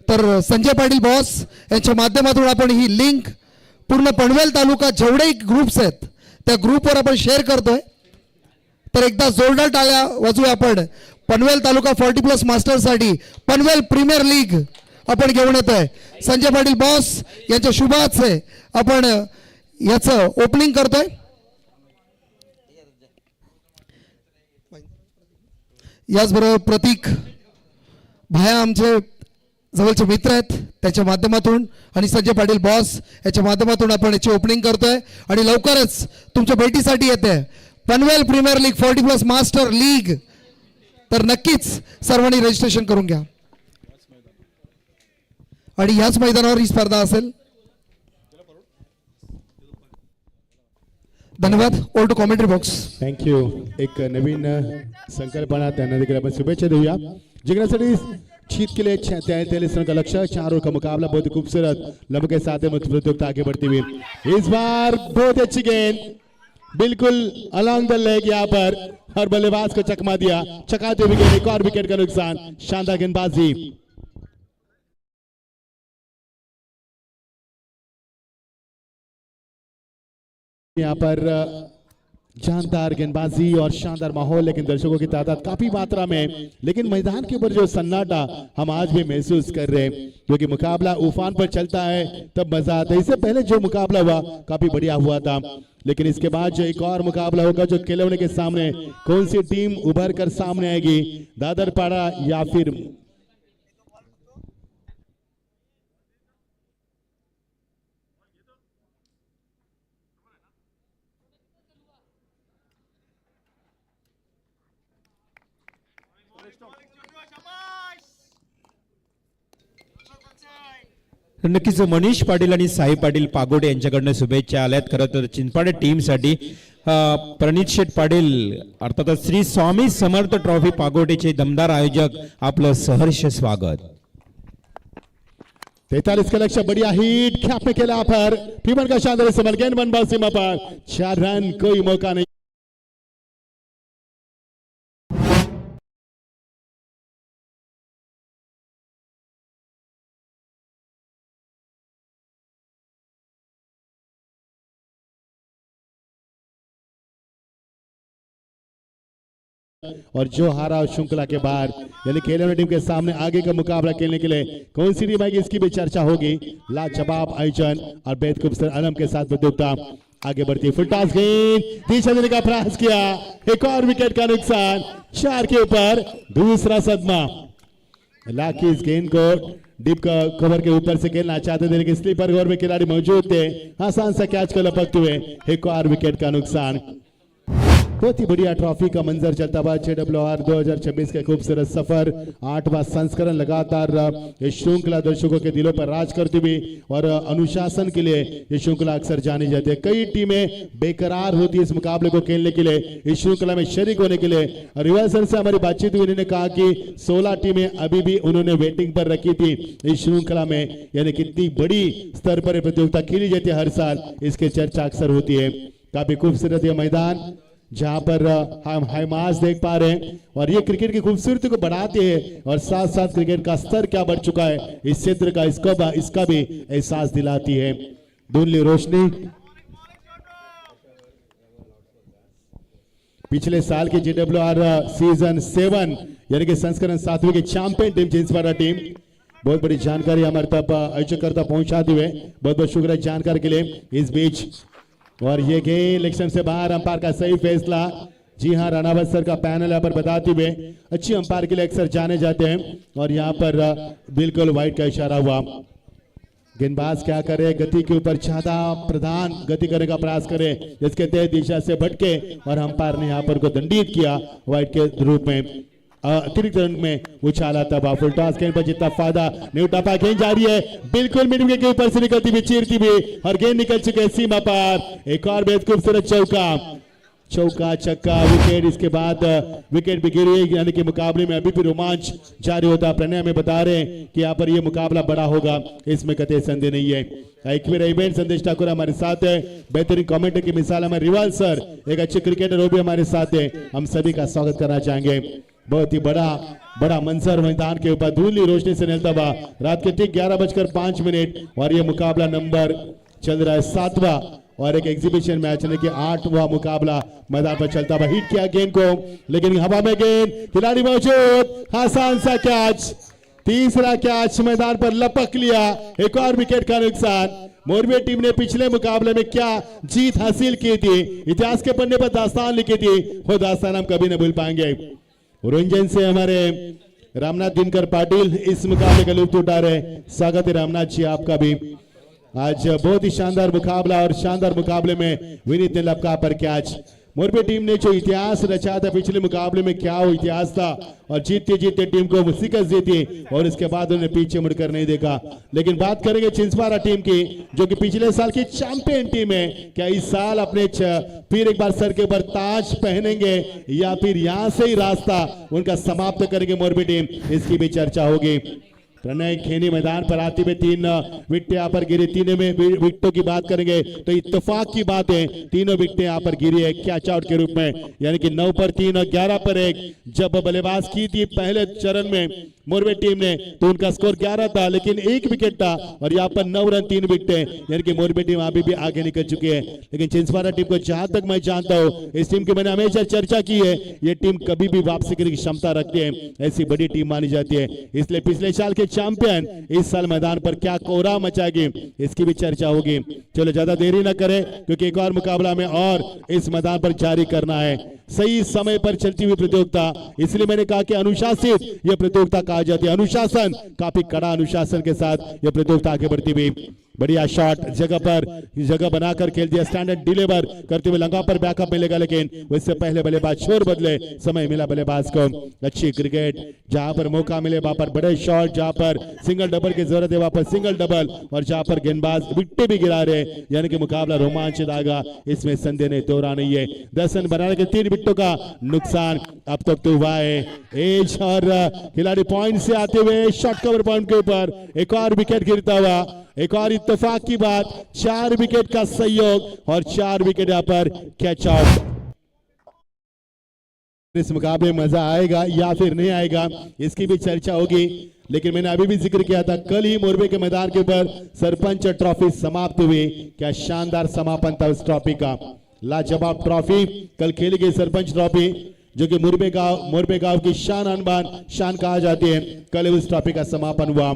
तर संजय पाटील बॉस यांच्या माध्यमातून आपण ही लिंक पूर्ण पनवेल तालुका जेवढेही ग्रुप्स आहेत त्या ग्रुपवर आपण शेअर करतोय. तर एकदा जोरदार टाळ्या वाजवूया आपण. पनवेल तालुका 40+ मास्टरसाठी पनवेल प्रीमियर लीग आपण घेऊन येतोय. संजय पाटील बॉस यांच्या शुभाचे आपण याचं ओपनिंग करतोय. याचबरोबर प्रतीक भाया आमचे जवळचे मित्र आहेत, त्याच्या माध्यमातून आणि संजय पाटील बॉस याच्या माध्यमातून आपण याची ओपनिंग करतोय. आणि लवकरच तुमच्या भेटीसाठी येते Panvel premier league 40+ master league. तर नक्कीच सर्वांनी रजिस्ट्रेशन करून घ्या. आणि याच मैदानावर ही स्पर्धा असेल. धन्यवाद. Over to commentary box. Thank you. एक नवीन संकल्पना, त्यांना देखील आपण शुभेच्छा देऊया. जिंकण्यासाठी जीत के लिए 43 रन का लक्ष्य, 4 ओवर का मुकाबला. बहुत ही खूबसूरत लम्हे के साथ प्रतियोगिता आगे बढ़ती हुई. इस बार बहुत अच्छी गेंद, बिल्कुल अलॉन्ग द लेग यहाँ पर, हर बल्लेबाज को चकमा दिया. चकाते हुए विकेट, एक और विकेट का नुकसान. शानदार गेंदबाजी. यहाँ पर जानदार गेंदबाजी और शानदार माहौल, लेकिन दर्शकों की तादाद काफी मात्रा में. लेकिन मैदान के ऊपर जो सन्नाटा हम आज भी महसूस कर रहे हैं, क्योंकि मुकाबला उफान पर चलता है तब मजा आता है. इससे पहले जो मुकाबला हुआ काफी बढ़िया हुआ था, लेकिन इसके बाद जो एक और मुकाबला होगा, जो खिलौने के सामने कौन सी टीम उभर कर सामने आएगी, दादरपाड़ा या फिर नक्कीच मनीष पाटील आणि साई पाटील पागोडे यांच्याकडनं शुभेच्छा आल्यात. खरं तर चिंचपाडा टीमसाठी प्रणित शेठ पाटील अर्थातच श्री स्वामी समर्थ ट्रॉफी पागोडेचे दमदार आयोजक आपलं सहर्ष स्वागत. 43 का लक्ष्य, बढ़िया हिट, ख्याप में खेला पर फीवर का शानदार इस्तेमाल, गेंद सीमा पर 4 रन, कोई मौका नहीं. और जो हारा श्रृंखला के बाहर, यानी खेलने टीम के सामने आगे का मुकाबला खेलने के लिए कौन सी टीम आएगी इसकी भी चर्चा होगी। लाजवाब आयोजन और बेहद खूबसूरत आलम के साथ प्रतियोगिता आगे बढ़ती है। फुल टॉस गेंद दिशा देने का प्रयास किया, एक और विकेट का नुकसान, 4 के ऊपर दूसरा सदमा। लाकी इस गेंद को डीप कवर के ऊपर से खेलना चाहते थे लेकिन स्लीपर कवर में खिलाड़ी मौजूद थे, आसान सा कैच को लपकते हुए एक और विकेट का नुकसान। बहुत ही बढ़िया ट्रॉफी का मंजर चलता हुआ JWR 2026 के खूबसूरत सफर 8वां संस्करण लगातार ये श्रृंखला दर्शकों के दिलों पर राज करती हुई और अनुशासन के लिए ये श्रृंखला अक्सर जानी जाती है। कई टीमें बेकरार होती है इस मुकाबले को खेलने के लिए, इस श्रृंखला में शरीक होने के लिए। रिवर्सल से हमारी बातचीत हुई, उन्होंने कहा कि 16 टीमें अभी भी उन्होंने वेटिंग पर रखी थी इस श्रृंखला में, यानी कितनी बड़ी स्तर पर प्रतियोगिता खेली जाती है हर साल, इसकी चर्चा अक्सर होती है। काफी खूबसूरत ये मैदान जहां पर हम हाईमास देख पा रहे हैं और ये क्रिकेट की खूबसूरती को बढ़ाते हैं और साथ साथ क्रिकेट का स्तर क्या बढ़ चुका है इस क्षेत्र का, इसका भी एहसास दिलाती है। धुंधली रोशनी पिछले साल की JWR सीजन 7 यानी कि संस्करण 7वीं की चैंपियन टीम जिंसवाड़ा टीम, बहुत बड़ी जानकारी हमारे तक आयोजकर्ता पहुंचाते हुए बहुत बहुत शुक्रिया जानकारी के लिए। इस बीच और ये गेंद इलेक्शन से बाहर, अंपायर का सही फैसला। जी हां, राणावत सर का पैनल यहाँ पर बताते हुए अच्छी अंपायर के लिए अक्सर जाने जाते हैं और यहाँ पर बिल्कुल वाइट का इशारा हुआ। गेंदबाज क्या करे, गति के ऊपर ज्यादा प्रधान गति करने का प्रयास करे जिसके तहत दिशा से भटके और अंपायर ने यहाँ पर को दंडित किया वाइट के रूप में। अतिरिक्त रन में उछाला तब फुल टॉस गेंद पर जितना फायदा नहीं उठा पाया, गेंद जा रही है बिल्कुल मिड विकेट के ऊपर से निकलती हुई, चीरती हुई और गेंद निकल चुके हैं सीमा पार। एक और बेहद खूबसूरत चौका छक्का विकेट, इसके बाद विकेट भी गिरी, यानी कि मुकाबले में अभी भी रोमांच जारी होता। प्रणय हमें बता रहे हैं कि यहाँ पर ये मुकाबला बड़ा होगा, इसमें कतई संदेह नहीं है। इवेंट संदेश ठाकुर हमारे साथ है, बेहतरीन कमेंटर की मिसाल हमारे रिवाल सर, एक अच्छे क्रिकेटर वो भी हमारे साथ है, हम सभी का स्वागत करना चाहेंगे। बहुत ही बड़ा मंजर मैदान के ऊपर धुंधली रोशनी से निकलता हुआ रात के ठीक 11:05 और ये मुकाबला नंबर चल रहा है 7वां और एक एग्जीबिशन मैच यानी कि 8वां मुकाबला मैदान पर चलता हुआ। हिट किया गेंद को लेकिन हवा में गेंद, खिलाड़ी मौजूद, आसान सा कैच, तीसरा कैच मैदान पर लपक लिया, एक और विकेट का नुकसान। मोरबी टीम ने पिछले मुकाबले में क्या जीत हासिल की थी, इतिहास के पन्ने पर दास्तान लिखी थी, वो दास्तान हम कभी नहीं भूल पाएंगे। रंजन से हमारे रामनाथ दिनकर पाटिल इस मुकाबले का लुत्फ उठा रहे, स्वागत है रामनाथ जी आपका भी। आज बहुत ही शानदार मुकाबला और शानदार मुकाबले में विनीत ने लपका पर कैच। मोरबी टीम ने जो इतिहास रचा था पिछले मुकाबले में, क्या वो इतिहास था और जीतते जीतते टीम को शिकस्त दी थी और इसके बाद उन्होंने पीछे मुड़कर नहीं देखा। लेकिन बात करेंगे जिंसवाड़ा टीम की जो कि पिछले साल की चैंपियन टीम है, क्या इस साल अपने फिर एक बार सर के ऊपर ताज पहनेंगे या फिर यहां से ही रास्ता उनका समाप्त करेंगे मोरबी टीम, इसकी भी चर्चा होगी। प्रणय खेनी मैदान पर आते हुए 3 विकेट यहाँ पर गिरी, तीनों में विकेटों की बात करेंगे तो इत्तेफाक की बात है, तीनों विकेटें यहाँ पर गिरी है कैच आउट के रूप में, यानी कि 9 पर 3 और 11 पर 1। जब बल्लेबाज की थी पहले चरण में मोरबी टीम ने तो उनका स्कोर 11 था लेकिन 1 विकेट था और यहाँ पर 9 रन 3 विकेटें, यानी कि मोरबी टीम अभी भी आगे निकल चुकी है। लेकिन जिंसवाड़ा टीम को जहां तक मैं जानता हूँ, इस टीम की मैंने हमेशा चर्चा की है, ये टीम कभी भी वापसी करने की क्षमता रखती है, ऐसी बड़ी टीम मानी जाती है। इसलिए पिछले साल के चैंपियन इस साल मैदान पर क्या कोहरा मचाएगी, इसकी भी चर्चा होगी। चलो ज्यादा देरी न करें क्योंकि एक और मुकाबला में और इस मैदान पर जारी करना है। सही समय पर चलती हुई प्रतियोगिता, इसलिए मैंने कहा कि अनुशासित यह प्रतियोगिता कहा जाती है। अनुशासन, काफी कड़ा अनुशासन के साथ यह प्रतियोगिता आगे बढ़ती हुई। बढ़िया शॉट जगह बनाकर खेल दिया, स्टैंडर्ड डिलीवर करते हुए लंगा पर बैकअप मिलेगा लेकिन उससे पहले बल्लेबाज छोर बदले, समय मिला बल्लेबाज को। अच्छी क्रिकेट, जहां पर मौका मिले वहां पर बड़े शॉट, जहां पर सिंगल डबल की जरूरत है वहां पर सिंगल डबल और जहां पर गेंदबाज विकेट भी गिरा रहे, यानी कि मुकाबला रोमांचित आएगा, इसमें संदेह नहीं, दोहरा नहीं है। 10 रन बनाने के 3 विकेटों का नुकसान अब तक तो हुआ है। एज और खिलाड़ी पॉइंट से आते हुए शॉट कवर पॉइंट के ऊपर एक और विकेट गिरता हुआ, एक और इत्तेफाक की बात, 4 विकेट का सहयोग और 4 विकेट यहाँ पर कैच आउट। इस मुकाबले में मजा आएगा या फिर नहीं आएगा, इसकी भी चर्चा होगी। लेकिन मैंने अभी भी जिक्र किया था, कल ही मोरबी के मैदान के ऊपर सरपंच ट्रॉफी समाप्त हुई। क्या शानदार समापन था उस ट्रॉफी का, लाजवाब ट्रॉफी कल खेली गई सरपंच ट्रॉफी। जो कि मोरबे गांव की शान अनबान शान कहा जाती है, कल उस ट्रॉफी का समापन हुआ।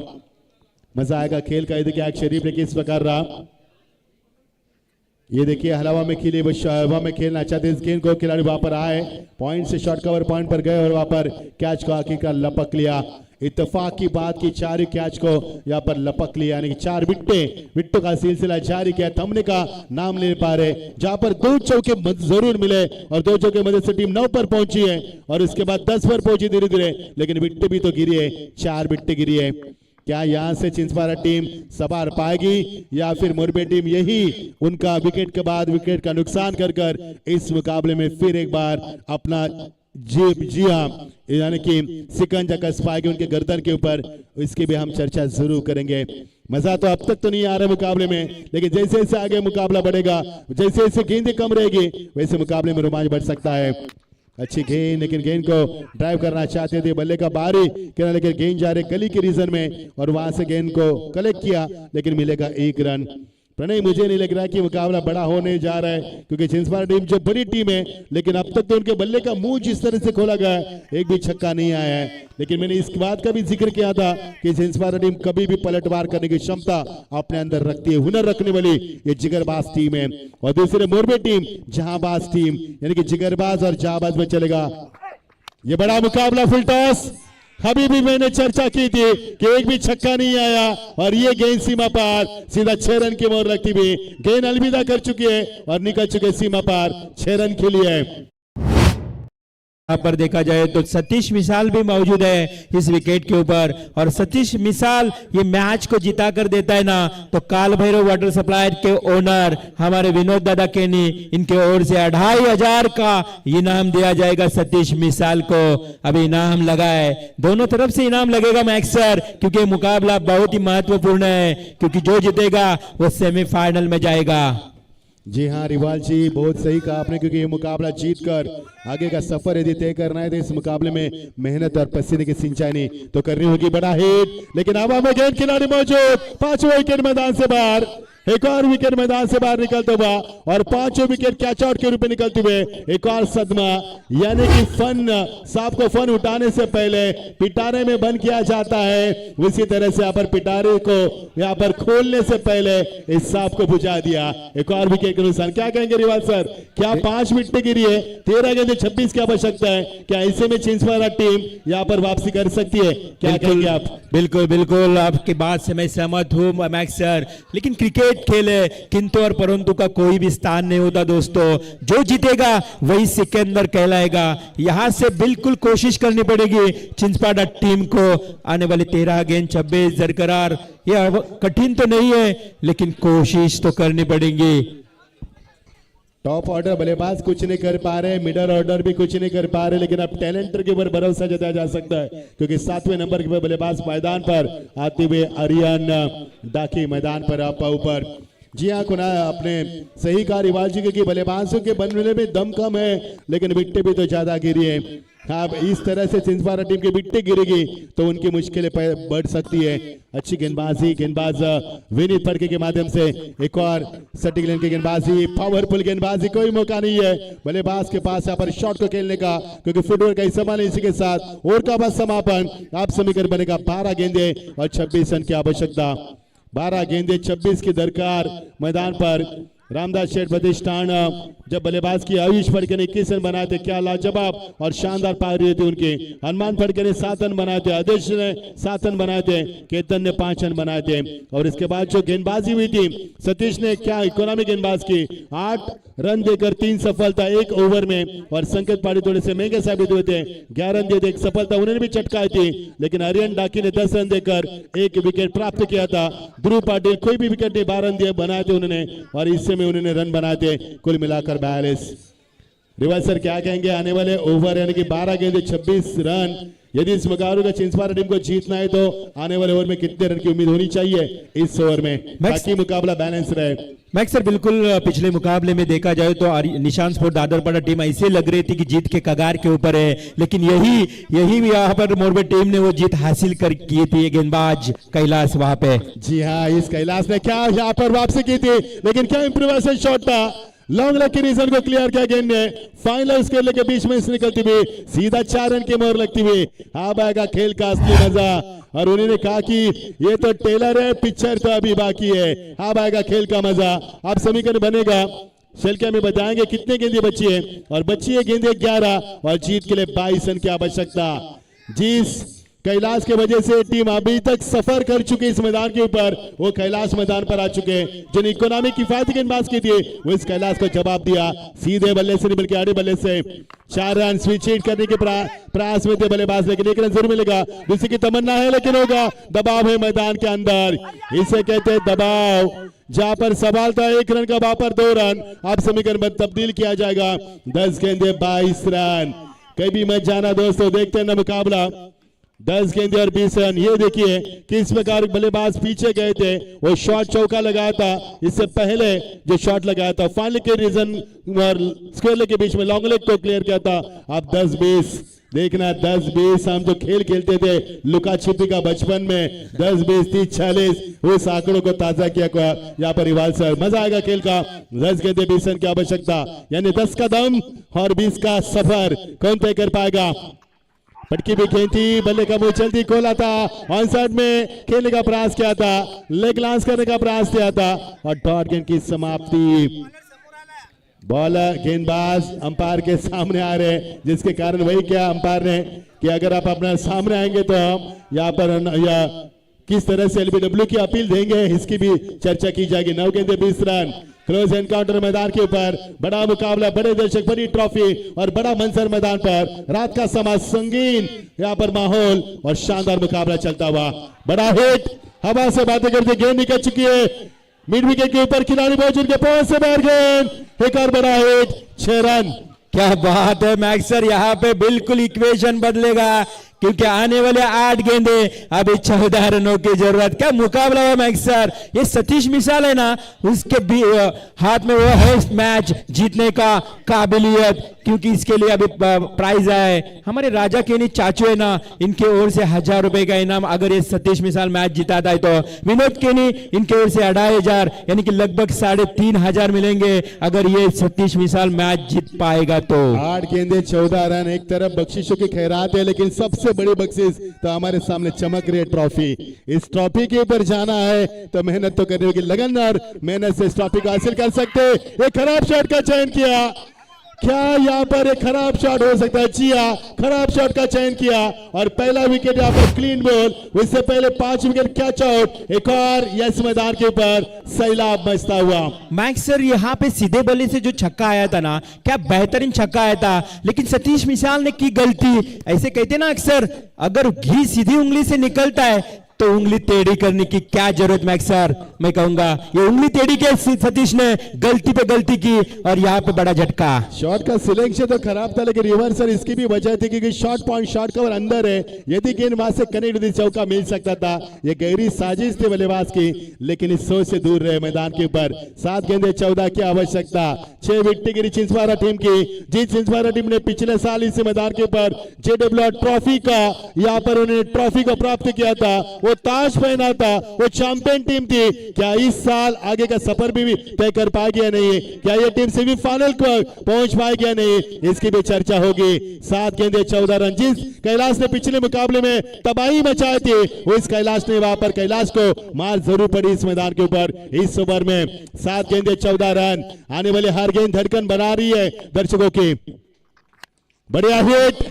मजा आएगा खेल का। ये देखिए आज शरीफ ने किस प्रकार रहा, ये देखिए हवा में खिले, हवा में खेलना चाहते इस गेंद को, खिलाड़ी वहां पर आए, पॉइंट से शॉर्ट कवर पॉइंट पर गए और वहां पर कैच को आखिरकार लपक लिया। इत्तेफाक की बात की 4 कैच को यहाँ पर लपक लिया, यानी कि 4 विकेटों का सिलसिला जारी किया। थमने का नाम ले पा रहे, जहां पर 2 चौके जरूर मिले और 2 चौके मदद से टीम 9 पर पहुंची है और उसके बाद 10 पर पहुंची धीरे धीरे, लेकिन विकेट भी तो गिरी है, 4 विकेट गिरी है। क्या यहां से चिंचपारा टीम सवार पाएगी या फिर मोरबे टीम यही उनका विकेट के बाद विकेट का नुकसान कर कर इस मुकाबले में फिर एक बार अपना जी हाँ यानी कि सिकंजा कस पाएगी उनके गर्दन के ऊपर, इसकी भी हम चर्चा जरूर करेंगे। मजा तो अब तक तो नहीं आ रहा मुकाबले में, लेकिन जैसे जैसे आगे मुकाबला बढ़ेगा, जैसे जैसे गेंदें कम रहेगी, वैसे मुकाबले में रोमांच बढ़ सकता है। अच्छी गेंद, लेकिन गेंद को ड्राइव करना चाहते थे, बल्ले का बारी किया, लेकिन गेंद जा रहे गली के रीजन में और वहां से गेंद को कलेक्ट किया, लेकिन मिलेगा 1 रन। प्रणय, मुझे नहीं लग रहा कि मुकाबला बड़ा होने जा रहा है, क्योंकि चिंचपारा टीम जो बड़ी टीम है, लेकिन अब तक तो उनके बल्ले का मुंह जिस तरह से खोला गया है, एक भी छक्का नहीं आया है। लेकिन मैंने इस बात का भी जिक्र किया था कि चिंचपारा टीम कभी भी पलटवार करने की क्षमता अपने अंदर रखती है, हुनर रखने वाली ये जिगरबाज टीम है। और दूसरे मोरबे टीम जहांबाज टीम, यानी कि जिगरबाज और जहांबाज में चलेगा ये बड़ा मुकाबला। फुल टॉस, अभी भी मैंने चर्चा की थी कि एक भी छक्का नहीं आया और ये गेंद सीमा पार, सीधा 6 रन की मोहर लगती हुई गेंद अलविदा कर चुकी है और निकल चुके सीमा पार, 6 रन के लिए। यहाँ पर देखा जाए तो सतीश मिसाल भी मौजूद है इस विकेट के ऊपर, और सतीश मिसाल ये मैच को जिता कर देता है ना, तो काल भैरव वाटर सप्लाई के ओनर हमारे विनोद दादा केनी, इनके ओर से 2500 का इनाम दिया जाएगा सतीश मिसाल को। अभी इनाम लगा है, दोनों तरफ से इनाम लगेगा मैक्स सर, क्योंकि मुकाबला बहुत ही महत्वपूर्ण है, क्योंकि जो जीतेगा वो सेमीफाइनल में जाएगा। जी हाँ रिवाल जी, बहुत सही कहा आपने, क्योंकि ये मुकाबला जीतकर आगे का सफर यदि तय करना है तो इस मुकाबले में मेहनत और पसीने की सिंचाई तो करनी होगी। बड़ा हिट, लेकिन हवा में गेंद, खिलाड़ी मौजूद, 5वां विकेट मैदान से बाहर, एक और विकेट मैदान से बाहर निकलते हुआ और 5वां विकेट कैच आउट के रूप में निकलते हुए एक और सदमा, यानी कि फन सांप को फन उठाने से पहले पिटारे में बंद किया जाता है, उसी तरह से यहाँ पर पिटारे को यहाँ पर खोलने से पहले इस सांप को बुझा दिया। एक और विकेट के नुकसान, क्या कहेंगे रिवाज सर, क्या 5 विकेट गिरी है, 13 गेंद 26 की आवश्यकता है, क्या ऐसे में चिंचपारा टीम यहाँ पर वापसी कर सकती है, क्या कहेंगे आप? बिल्कुल बिल्कुल, आपकी बात से मैं सहमत हूँ मैक्स सर, लेकिन क्रिकेट खेल है, किंतु और परंतु का कोई भी स्थान नहीं होता दोस्तों, जो जीतेगा वही सिकंदर कहलाएगा। यहां से बिल्कुल कोशिश करनी पड़ेगी चिंचपाड़ा टीम को, आने वाले 13 गेंद 26 दरकरार, यह कठिन तो नहीं है, लेकिन कोशिश तो करनी पड़ेगी। टॉप ऑर्डर बल्लेबाज कुछ नहीं कर पा रहे, मिडल ऑर्डर भी कुछ नहीं कर पा रहे, लेकिन अब टैलेंट के ऊपर भरोसा जताया जा सकता है, क्योंकि 7वें नंबर के बल्लेबाज मैदान पर आते हुए आर्यन डाकी मैदान पर आप ऊपर। जी हाँ कुना, आपने सही कहा रिवाज जी, क्योंकि बल्लेबाजों के बनने में दम कम है, लेकिन विकेटें भी तो ज्यादा गिरी है। हाँ, इस तरह से चिंचपारा टीम की विकेटें गिरेगी तो उनकी मुश्किलें बढ़ सकती है। अच्छी गेंदबाजी, गेंदबाज विनीत फड़के के माध्यम से एक और सटीक लेन की गेंदबाजी, पावरफुल गेंदबाजी, कोई मौका नहीं है बल्लेबाज के पास यहाँ पर शॉट को खेलने का, क्योंकि फुटवर्क का इस्तेमाल इसी के साथ और का बस समापन। आप समीकरण बनेगा 12 गेंदे और 26 रन की आवश्यकता, 12 गेंदे 26 की दरकार मैदान पर। रामदास शेठ प्रतिष्ठान जब बल्लेबाज की आयुष फड़के ने 21 रन बनाए थे, क्या लाजवाब और शानदार पारी थी उनकी। हनुमान फड़के ने 7 रन बनाए थे, आदेश ने 7 रन बनाए थे, केतन ने 5 रन बनाए थे। और इसके बाद जो गेंदबाजी हुई थी, सतीश ने क्या इकोनॉमी गेंदबाज की, 8 रन देकर 3 सफलता 1 ओवर में, और संकेत पाड़ी थोड़े से महंगे साबित हुए थे, 11 रन दे 1 सफलता उन्होंने भी चटकाई थी, लेकिन आर्यन डाकी ने 10 रन देकर 1 विकेट प्राप्त किया था। ध्रुव पाटिल कोई भी विकेट नहीं, 12 रन दिए बनाए थे उन्होंने, और इससे में उन्होंने रन बनाए थे कुल मिलाकर 42। रिवाज सर क्या कहेंगे, आने वाले ओवर यानी कि 12 गेंदे 26 रन, यदि इस मुकाबले का चिंचपारा टीम को जीतना है तो आने वाले ओवर में कितने रन की उम्मीद होनी चाहिए इस ओवर में, ताकि मुकाबला बैलेंस रहे? मैक्स सर बिल्कुल, पिछले मुकाबले में देखा जाए तो निशान स्पोर्ट दादरपाड़ा टीम ऐसे लग रही थी कि जीत के कगार के ऊपर है, लेकिन यही यहाँ पर मोरबे टीम ने वो जीत हासिल कर की थी, गेंदबाज कैलाश वहां पे। जी हाँ, इस कैलाश ने क्या यहाँ पर वापसी की थी, लेकिन क्या इंप्रूवाइजेशन शॉट था, लॉन्ग लेग के रीजन को क्लियर किया गेंद ने फाइनल स्केल के बीच में से निकलती हुई सीधा 4 रन की मोहर लगती हुई अब आएगा खेल का असली मजा। और उन्होंने कहा कि ये तो टेलर है, पिक्चर तो अभी बाकी है, अब आएगा खेल का मजा। अब समीकरण बनेगा, शेल्के में बताएंगे कितने गेंदे बची है और बची है गेंदे 11 और जीत के लिए 22 रन की आवश्यकता। जिस कैलाश के वजह से टीम अभी तक सफर कर चुके इस मैदान के ऊपर, वो कैलाश मैदान पर आ चुके हैं। जिन इकोनॉमी किफायती गेंदबाज की थी वो इस कैलाश को जवाब दिया, सीधे बल्ले से नहीं बल्कि आड़े बल्ले से 4 रन स्विच हिट करने के प्रयास में थे बल्लेबाज, लेकिन 1 रन जरूर मिलेगा। दूसरी की तमन्ना है लेकिन होगा, दबाव है मैदान के अंदर, इसे कहते हैं दबाव। जहां पर सवाल था 1 रन का, वहां पर 2 रन। अब समीकरण में तब्दील किया जाएगा, 10 गेंदे 22 रन। कभी मत जाना दोस्तों, देखते हैं ना मुकाबला, 10 गेंदे और 20 रन। ये देखिए किस प्रकार बल्लेबाज पीछे गए थे, वो शॉट चौका लगाया था, इससे पहले जो शॉट लगाया था फाइनल के रीजन और स्क्वायर लेग के बीच में लॉन्ग लेग को क्लियर किया था। अब 10-20 देखना, 10-20 हम जो खेल खेलते थे लुका छिपी का बचपन में, 10-20 30-40 उस आंकड़ों को ताजा किया यहाँ पर रिवाल सर। मजा आएगा खेल का। 10 गेंदे 20 रन की आवश्यकता, यानी 10 का दम और 20 का सफर, कौन तय कर पाएगा। पटकी भी खेलती, बल्ले का मुंह चलती, खोला था, ऑन साइड में खेलने का प्रयास किया था, लेग लांस करने का प्रयास किया था और डॉट गेंद की समाप्ति। बॉलर गेंदबाज अंपायर के सामने आ रहे हैं, जिसके कारण वही क्या अंपायर ने कि अगर आप अपना सामने आएंगे तो हम यहाँ पर या किस तरह से एलबीडब्ल्यू की अपील देंगे, इसकी भी चर्चा की जाएगी। 9 गेंदे 20 रन, क्लोज एनकाउंटर मैदान के ऊपर, बड़ा मुकाबला, बड़े दर्शक, बड़ी ट्रॉफी और बड़ा मंजर मैदान पर। रात का समय, संगीन यहाँ पर माहौल और शानदार मुकाबला चलता हुआ। बड़ा हिट, हवा से बातें करते गेंद निकल चुकी है मिड विकेट के ऊपर, खिलाड़ी मौजूद के पहुंच से बाहर गेंद, एक और बड़ा हिट, 6 रन। क्या बात है मैक्सर, यहाँ पे बिल्कुल इक्वेशन बदलेगा क्योंकि आने वाले 8 गेंदे अभी 14 रनों की जरूरत। क्या मुकाबला है मैक्सर, ये सतीश मिसाल है ना, उसके भी हाथ में वो है मैच जीतने का काबिलियत, क्योंकि इसके लिए अभी प्राइज है। हमारे राजा केनी चाचू है ना, इनके ओर से 1000 रुपए का इनाम अगर ये सतीश मिसाल मैच जिताता है तो। विनोद केनी इनके ओर से 2500 यानी कि लगभग 3500 मिलेंगे अगर ये सतीश मिसाल मैच जीत पाएगा तो। 8 गेंदे 14 रन, एक तरफ बख्शिशों की खैरात है लेकिन सबसे बड़ी बख्शिश तो हमारे सामने चमक रही है ट्रॉफी। इस ट्रॉफी के ऊपर जाना है तो मेहनत तो करनी होगी, लगन और मेहनत से इस ट्रॉफी को हासिल कर सकते। एक खराब शॉट का चयन किया, क्या यहाँ पर एक खराब शॉट हो सकता है? जी हाँ, खराब शॉट का चयन किया और पहला विकेट यहाँ पर क्लीन बॉल, उससे पहले 5 विकेट कैच आउट, एक और यस मैदान के ऊपर सैलाब मचता हुआ। मैक्सर यहाँ पे सीधे बल्ले से जो छक्का आया था ना, क्या बेहतरीन छक्का आया था, लेकिन सतीश मिसाल ने की गलती। ऐसे कहते ना अक्सर, अगर घी सीधी उंगली से निकलता है तो उंगली टेढ़ी करने की क्या जरूरत मैक्सर। मैं कहूंगा ये उंगली टेढ़ी के सतीश ने गलती पे गलती की और यहाँ पे बड़ा झटका। शॉट का सिलेक्शन तो खराब था लेकिन रिवर्सर इसकी भी वजह थी क्योंकि शॉर्ट पॉइंट शॉट कवर अंदर है, यदि गेंद वहां से कनेक्ट हुई चौका मिल सकता था। ये गहरी साजिश थी बल्लेबाज की लेकिन इस सोच से दूर रहे मैदान के ऊपर। 7 गेंदे 14 की आवश्यकता, 6 विकेट गिरी छिंदवाड़ा टीम की। जी छिंदवाड़ा टीम ने पिछले साल इस मैदान के ऊपर जेडब्ल्यूआर ट्रॉफी का यहाँ पर उन्होंने ट्रॉफी को प्राप्त किया था, वो ताज पहना था, वो चैंपियन टीम थी। क्या इस साल आगे का सफर भी तय कर पाएगी या नहीं, क्या ये टीम सेमीफाइनल को पहुंच पाएगी या नहीं, इसकी भी चर्चा होगी। 7 गेंदे 14 रन, जिस कैलाश ने पिछले मुकाबले में तबाही मचाई थी उस कैलाश ने वहां पर कैलाश को मार जरूर पड़ी इस मैदान के ऊपर। इस ओवर में 7 गेंदे 14 रन, आने वाले हर गेंद धड़कन बना रही है दर्शकों की। बढ़िया हिट,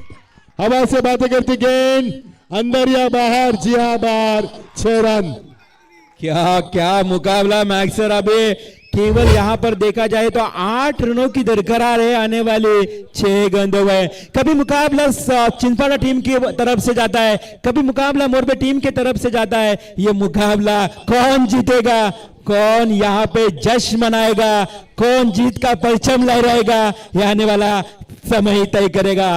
हवा से बातें करती गेंद, अंदर या बाहर, जी हाँ बाहर, 6 रन। क्या क्या मुकाबला मैक्सर, अभी केवल यहाँ पर देखा जाए तो 8 रनों की दरकार है आने वाले 6 गेंदों में। कभी मुकाबला छिंदवाड़ा टीम की तरफ से जाता है, कभी मुकाबला मोरबी टीम की तरफ से जाता है। ये मुकाबला कौन जीतेगा, कौन यहाँ पे जश्न मनाएगा, कौन जीत का परचम लहराएगा, ये आने वाला समय ही तय करेगा।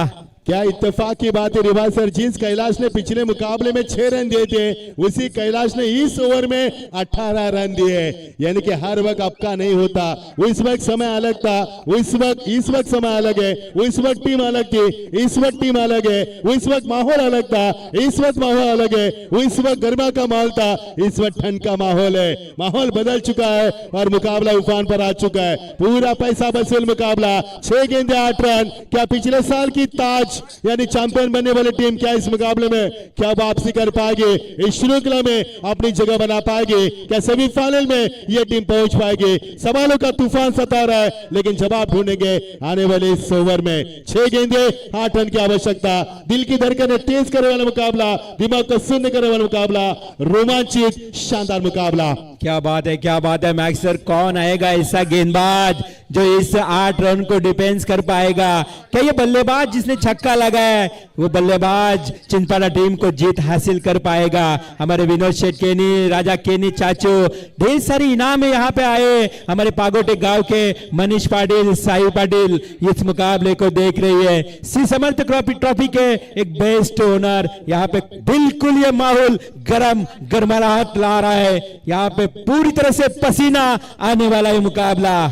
क्या इत्तेफाक की बात है रिवाज सर, जिस कैलाश ने पिछले मुकाबले में 6 रन दिए थे उसी कैलाश ने इस ओवर में 18 रन दिए, यानी कि हर वक्त आपका नहीं होता। उस वक्त समय अलग था, इस वक्त समय अलग है, उस वक्त टीम अलग थी, इस वक्त टीम अलग है, उस वक्त माहौल अलग था, इस वक्त माहौल अलग है, उस वक्त गर्मा का माहौल था, इस वक्त ठंड का माहौल है। माहौल बदल चुका है और मुकाबला उफान पर आ चुका है। पूरा पैसा वसूल मुकाबला, 6 गेंदे 8 रन। क्या पिछले साल की ताज यानी चैंपियन बनने वाली टीम क्या इस मुकाबले में क्या वापसी कर पाएगी, इस श्रृंखला में अपनी जगह बना पाएगी? क्या सेमीफाइनल में यह टीम पहुंच पाएगी? सवालों का तूफान सता रहा है, लेकिन जवाब ढूंढेंगे आने वाले इस ओवर में। 6 गेंदे 8 रन की आवश्यकता, दिल की धड़कन तेज करने वाला मुकाबला, दिमाग को शून्य करने वाला मुकाबला, रोमांचित शानदार मुकाबला। क्या बात है, क्या बात है मैक्स सर, कौन आएगा ऐसा गेंदबाज जो इस 8 रन को डिफेंस कर पाएगा? क्या ये बल्लेबाज जिसने छक्का लगाया है वो बल्लेबाज चिंतपाड़ा टीम को जीत हासिल कर पाएगा? हमारे विनोद शेठ केनी, राजा केनी चाचू, ढेर सारी इनाम यहाँ पे आए। हमारे पागोटे गांव के मनीष पाटिल, साई पाटिल इस मुकाबले को देख रही है। सी समर्थ ट्रॉफी के एक बेस्ट ओनर, यहाँ पे बिल्कुल ये माहौल गर्माहट ला रहा है। यहाँ पे पूरी तरह से पसीना आने वाला ये मुकाबला।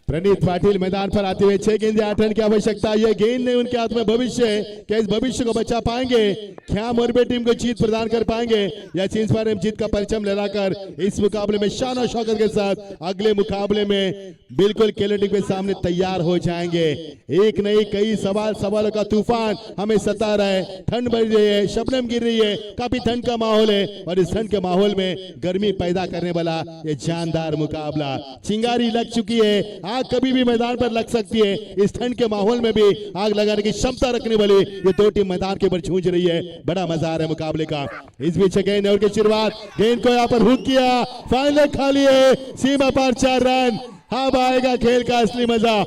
प्रणीत पाटिल मैदान पर आते हुए 6 गेंदे 8 रन की आवश्यकता। यह गेंद नहीं उनके हाथ में भविष्य है, क्या इस भविष्य को बचा पाएंगे? क्या मोरबी टीम को जीत प्रदान कर पाएंगे या चिंचपाड़ा जीत का परचम लहराकर इस मुकाबले में शान और शौकत के साथ अगले मुकाबले में बिल्कुल केलेटिक के सामने तैयार हो जाएंगे? एक नहीं कई सवालों का तूफान हमें सता रहा है। ठंड बढ़ रही है, शबनम गिर रही है, काफी ठंड का माहौल है और इस ठंड के माहौल में गर्मी पैदा करने वाला ये जानदार मुकाबला। चिंगारी लग चुकी है, आग कभी भी मैदान पर लग सकती है। इस ठंड के माहौल में भी आग लगाने की क्षमता रखने वाली ये 2 टीम मैदान के ऊपर जूझ रही है। बड़ा मजा आ रहा है मुकाबले का। इस बीच गेंद और की शुरुआत, गेंद को यहाँ पर हुक किया, फाइनल खाली है, सीमा पार 4 रन। अब आएगा खेल का असली मजा।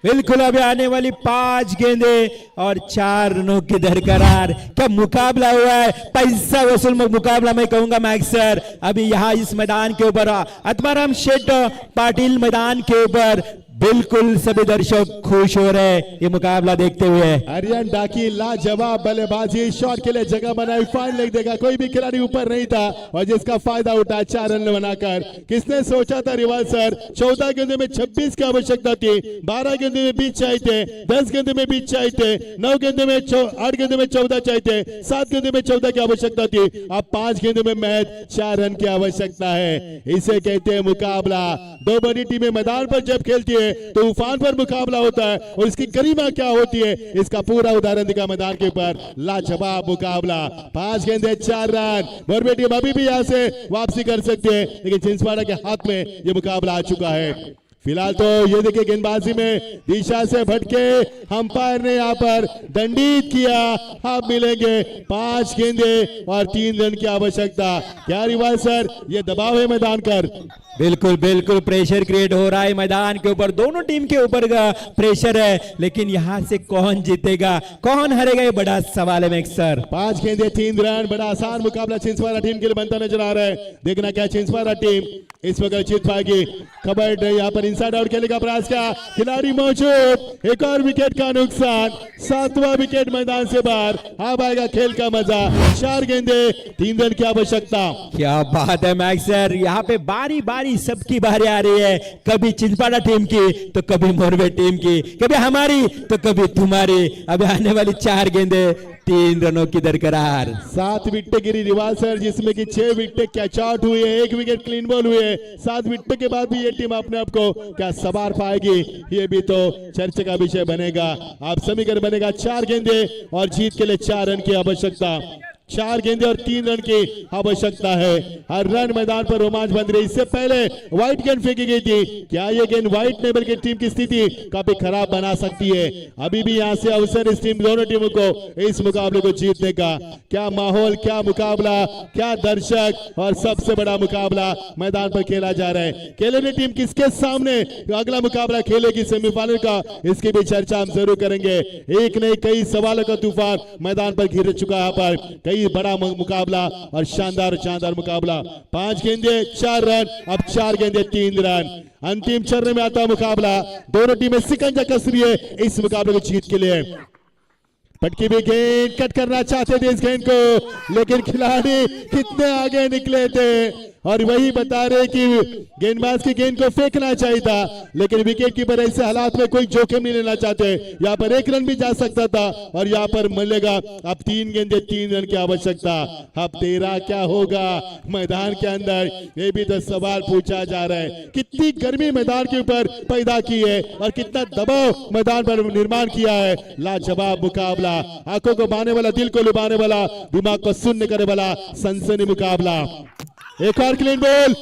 बिल्कुल अभी आने वाली 5 गेंदे और 4 रनों की दरकरार। क्या मुकाबला हुआ है, पैसा वसूल मुकाबला मैं कहूंगा मैक्स सर। अभी यहाँ इस मैदान के ऊपर आत्माराम शेठ पाटिल मैदान के ऊपर बिल्कुल सभी दर्शक खुश हो रहे हैं ये मुकाबला देखते हुए। आर्यन डाकी लाजवाब बल्लेबाजी, शॉट के लिए जगह बनाई, फाइन लिख देगा। कोई भी खिलाड़ी ऊपर नहीं था और जिसका फायदा उठा 4 रन बनाकर। किसने सोचा था रिवाज सर 14 गेंदों में 26 की आवश्यकता थी, 12 गेंदों में 20 चाहिए थे, 10 गेंदों में 20 चाहिए थे, 9 गेंदों में 8 गेंदों में 14 चाहिए थे, 7 गेंदों में 14 की आवश्यकता थी। अब 5 गेंदों में महज 4 रन की आवश्यकता है। इसे कहते हैं मुकाबला। 2 बड़ी टीमें मैदान पर जब खेलती है तो उफान पर मुकाबला होता है और इसकी गरिमा क्या होती है इसका पूरा उदाहरण दिखा मैदान के ऊपर। लाजवाब मुकाबला, 5 गेंदे 4 रन। मोरबी टीम अभी भी यहां से वापसी कर सकती है, लेकिन चिंचपाड़ा के हाथ में यह मुकाबला आ चुका है। फिलहाल तो ये देखिए गेंदबाजी में दिशा से भटके अंपायर ने यहाँ पर दंडित किया। अब मिलेंगे 5 गेंदे और 3 रन की आवश्यकता। क्या रिवाज सर ये दबाव है मैदान कर? बिल्कुल बिल्कुल प्रेशर क्रिएट हो रहा है मैदान के ऊपर, दोनों टीम के ऊपर का प्रेशर है, लेकिन यहां से कौन जीतेगा कौन हारेगा ये बड़ा सवाल है मैक्स सर। 5 गेंदे 3 रन, बड़ा आसान मुकाबला चिंचपाड़ा टीम के लिए बनता नजर आ रहा है। देखना क्या चिंचपाड़ा टीम इस वक्त जीत पाएगी। खबर यहाँ पर इनसाइड आउट खेलने का प्रयास किया, खिलाड़ी मौजूद, एक और विकेट का नुकसान, 7वां विकेट मैदान से बाहर। अब आएगा खेल का मजा। 4 गेंदे 3 रन की आवश्यकता। क्या बात है मैक्स सर, यहाँ पे बारी बारी सबकी बारी आ रही है, कभी चिंचपाड़ा टीम की तो कभी मोरबी टीम की, कभी हमारी तो कभी तुम्हारी। अब आने वाली 4 गेंदे 3 रनों की दरकरार। 7 विकेट गिरी रिवाज सर, जिसमें कि 6 विकेट कैच आउट हुई है, 1 विकेट क्लीन बॉल हुए। 7 विकेट के बाद भी ये टीम अपने आप को क्या संवार पाएगी, ये भी तो चर्चा का विषय बनेगा। अब समीकरण बनेगा 4 गेंदे और जीत के लिए 4 रन की आवश्यकता। 4 गेंदे और 3 रन की आवश्यकता है। हर रन मैदान पर रोमांच बन रही। इससे पहले व्हाइट गेंद फेंकी गई थी, क्या ये गेंद व्हाइट नहीं बल्कि टीम की स्थिति काफी खराब बना सकती है। अभी भी यहां से अवसर इस टीम दोनों टीमों को इस मुकाबले को जीतने का। क्या माहौल, क्या मुकाबला, क्या दर्शक और सबसे बड़ा मुकाबला मैदान पर खेला जा रहा है। केलेनी टीम किसके सामने अगला मुकाबला खेलेगी सेमीफाइनल का, इसकी भी चर्चा हम जरूर करेंगे। एक नहीं कई सवालों का तूफान मैदान पर घिर चुका है। पर कई बड़ा मुकाबला और शानदार मुकाबला। 5 गेंदे 4 रन, अब 4 गेंदे 3 रन। अंतिम चरण में आता मुकाबला, दोनों टीमें सिकंजा कस रही है इस मुकाबले को जीत के लिए। पटकी भी गेंद कट करना चाहते थे इस गेंद को, लेकिन खिलाड़ी कितने आगे निकले थे और वही बता रहे कि गेंदबाज की गेंद को फेंकना चाहिए था, लेकिन विकेट कीपर ऐसे हालात में कोई जोखिम नहीं लेना चाहते। यहाँ पर 1 रन भी जा सकता था और यहाँ पर मिलेगा अब 3 गेंदे 3 रन की आवश्यकता। अब 13 क्या होगा मैदान के अंदर, ये भी तो सवाल पूछा जा रहा है। कितनी गर्मी मैदान के ऊपर पैदा की है और कितना दबाव मैदान पर निर्माण किया है। लाजवाब मुकाबला, आंखों को भाने वाला, दिल को लुभाने वाला, दिमाग को शून्य करने वाला सनसनी मुकाबला। एक और क्लीन बॉल,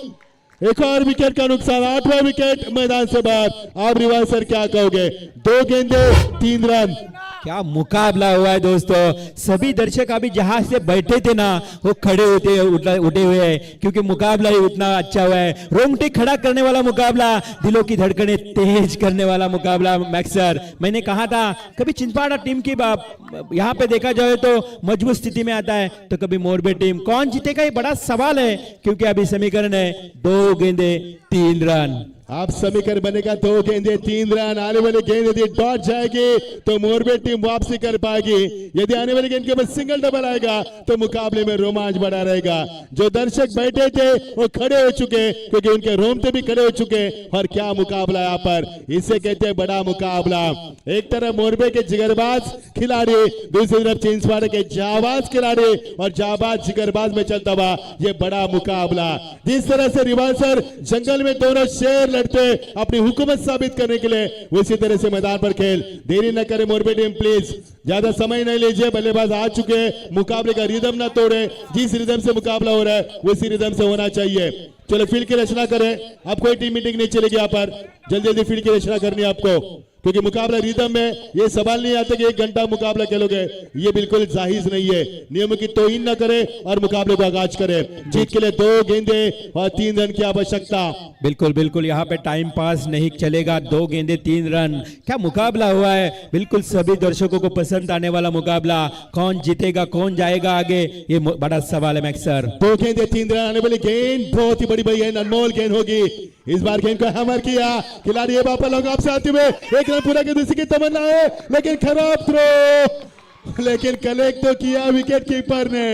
एक और विकेट का नुकसान, 8वां विकेट मैदान से बाहर। आप रिवर्सर क्या कहोगे? 2 गेंदे 3 रन। क्या मुकाबला हुआ है दोस्तों। सभी दर्शक अभी जहां से बैठे थे ना वो खड़े होते उठे हुए हैं, क्योंकि मुकाबला ही उतना अच्छा हुआ है। रोंगटे खड़ा करने वाला मुकाबला, दिलों की धड़कनें तेज करने वाला मुकाबला। मैक्सर, मैंने कहा था कभी चिंचपाड़ा टीम की यहाँ पे देखा जाए तो मजबूत स्थिति में आता है, तो कभी मोरबे टीम। कौन जीतेगा ये बड़ा सवाल है, क्योंकि अभी समीकरण है 2 गेंदे 3 रन। आप समीकरण बनेगा 2 गेंदे 3 रन। आने वाली गेंद यदि डॉट जाएगी तो मोरबे टीम वापसी कर पाएगी। यदि आने वाली गेंद के ऊपर सिंगल डबल आएगा तो मुकाबले में रोमांच बढ़ा रहेगा। जो दर्शक बैठे थे वो खड़े हो चुके, क्योंकि उनके रोंगटे भी खड़े हो चुके। और क्या मुकाबला यहाँ पर, इसे कहते हैं बड़ा मुकाबला। एक तरफ मोरबे के जिगरबाज खिलाड़ी, दूसरी तरफ चिंचवाड़ा के जाबाज खिलाड़ी, और जाबाज जिगरबाज में चलता हुआ ये बड़ा मुकाबला। जिस तरह से रिवाल्सर जंगल में दोनों शेर लड़ते अपनी हुकूमत साबित करने के लिए, उसी तरह से मैदान पर खेल। देरी न करे मोरबे टीम, प्लीज ज्यादा समय नहीं लीजिए। बल्लेबाज आ चुके हैं, मुकाबले का रिदम ना तोड़े। जिस रिदम से मुकाबला हो रहा है उसी रिदम से होना चाहिए। चलो फील्ड की रचना करें। अब कोई टीम मीटिंग नहीं चलेगी यहाँ पर, जल्दी जल्दी फील्ड की रचना करनी है आपको, क्योंकि मुकाबला रिदम में ये सवाल नहीं आता कि 1 घंटा मुकाबला खेलोगे, ये बिल्कुल जाहिज नहीं है। नियमों की तौहीन न करे और मुकाबले को आगाज करे। जीत के लिए 2 गेंदे और 3 रन की आवश्यकता। बिल्कुल बिल्कुल, यहाँ पे टाइम पास नहीं चलेगा। 2 गेंदे 3 रन। क्या मुकाबला हुआ है, बिल्कुल सभी दर्शकों को पसंद आने वाला मुकाबला। कौन जीतेगा, कौन जाएगा आगे, ये बड़ा सवाल है मैक्सर। 2 गेंदे 3 रन। आने वाली गेंद बहुत ही बड़ी गेंद, अनमोल गेंद होगी। इस बार गेंद को हैमर किया खिलाड़ी। वापस लॉन्ग ऑफ से आते हुए 1 रन पूरा की दूसरी की तमन्ना है, लेकिन खराब थ्रो, लेकिन कलेक्ट तो किया विकेट कीपर ने।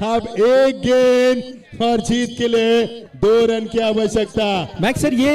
अब 1 गेंद और जीत के लिए 2 रन की आवश्यकता। मैक्सर, ये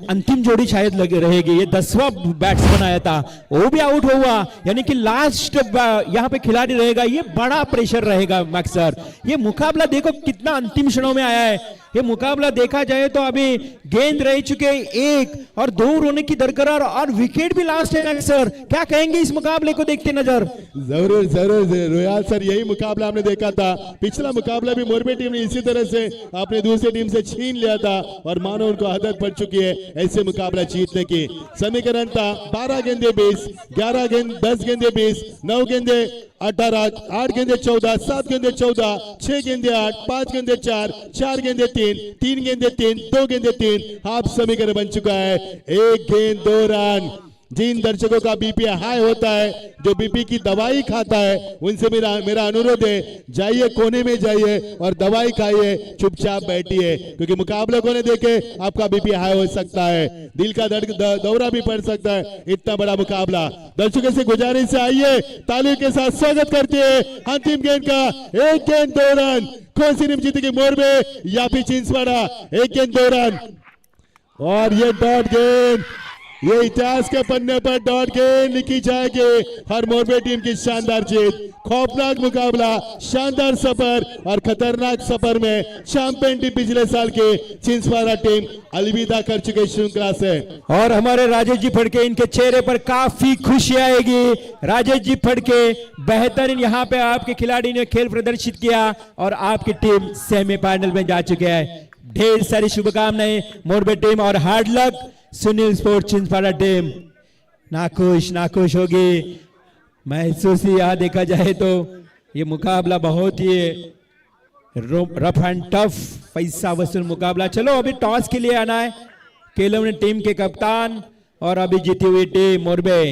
अंतिम जोड़ी शायद लग रहेगी। ये 10वां बैट्समैन आया था, वो भी आउट हुआ, यानी कि लास्ट यहाँ पे खिलाड़ी रहेगा। ये बड़ा प्रेशर रहेगा मैक्सर। ये मुकाबला देखो कितना अंतिम क्षणों में आया है। ये मुकाबला देखा जाए तो अभी गेंद रह चुके 1 और 2 रोने की दरकरार, और विकेट भी लास्ट है मैक्सर। क्या कहेंगे इस मुकाबले को देखते नजर? जरूर जरूर रोयाल सर, यही मुकाबला हमने देखा था। पिछला मुकाबला भी मोरबे टीम ने इसी तरह से अपनी दूसरी टीम से छीन लिया था, और मानो उनको आदत पड़ चुकी है ऐसे मुकाबला जीतने की। समीकरण था 12 गेंदे 20, 11 गेंद 10 गेंदे 20, 9 गेंदे 18, 8 गेंदे 14, 7 गेंदे 14, 6 गेंदे 8, 5 गेंदे 4, 4 गेंदे 3, 3 गेंदे 3, 2 गेंदे 3। हाफ समीकरण बन चुका है 1 गेंद 2 रन। जिन दर्शकों का बीपी हाई होता है, जो बीपी की दवाई खाता है, उनसे मेरा अनुरोध है, जाइए कोने में जाइए और दवाई खाइए, चुपचाप बैठिए, क्योंकि मुकाबले को नहीं देखे आपका बीपी हाई हो सकता है, दिल का दौरा भी पड़ सकता है। इतना बड़ा मुकाबला, दर्शकों से गुजारिश से आइए, तालियों के साथ स्वागत करते हैं अंतिम गेंद का। 1 गेंद 2 रन। कौन सी टीम जीतेगी, मोरबे या फिर चिंचवाड़ा? 1 गेंद 2 रन। और ये डॉट गेंद, ये इतिहास के पन्ने पर डॉट गेंद लिखी जाएगी। हर मोरबे टीम की शानदार जीत। खौफनाक मुकाबला, शानदार सफर, और खतरनाक सफर में चैंपियन टीम पिछले साल की चिंचवाड़ा टीम अलविदा कर चुके श्रृंखला से। और हमारे राजेश जी फड़के, इनके चेहरे पर काफी खुशी आएगी। राजेश जी फड़के, बेहतरीन यहाँ पे आपके खिलाड़ी ने खेल प्रदर्शित किया और आपकी टीम सेमीफाइनल में जा चुके हैं। ढेर सारी शुभकामनाएं मोरबे टीम, और हार्ड लक सुनील स्पोर्ट्स चिंचवाड़ा टीम। नाखुश होगी महसूस ही। यहाँ देखा जाए तो ये मुकाबला बहुत ही रफ एंड टफ, पैसा वसूल मुकाबला। चलो अभी टॉस के लिए आना है केलव ने टीम के कप्तान, और अभी जीती हुई टीम मोरबे।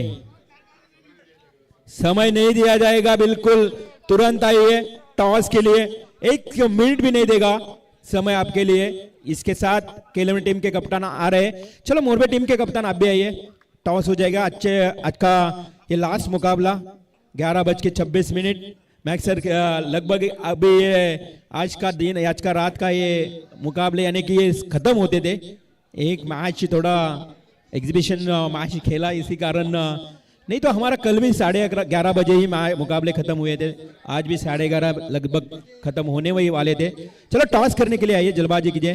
समय नहीं दिया जाएगा, बिल्कुल तुरंत आइए टॉस के लिए। 1 मिनट भी नहीं देगा समय आपके लिए। इसके साथ केलव टीम के कप्तान आ रहे। चलो मोरबे टीम के कप्तान आप भी आइए, टॉस हो जाएगा। आज का ये लास्ट मुकाबला 11:26 मैक्स सर लगभग अभी ये आज का दिन आज का रात का ये मुकाबले यानी कि ये खत्म होते थे। एक मैच थोड़ा एग्जीबिशन मैच खेला इसी कारण नहीं तो हमारा कल भी 11:30 बजे ही मुकाबले खत्म हुए थे। आज भी 11:30 लगभग खत्म होने वही वाले थे। चलो टॉस करने के लिए आइए, जल्दबाजी कीजिए।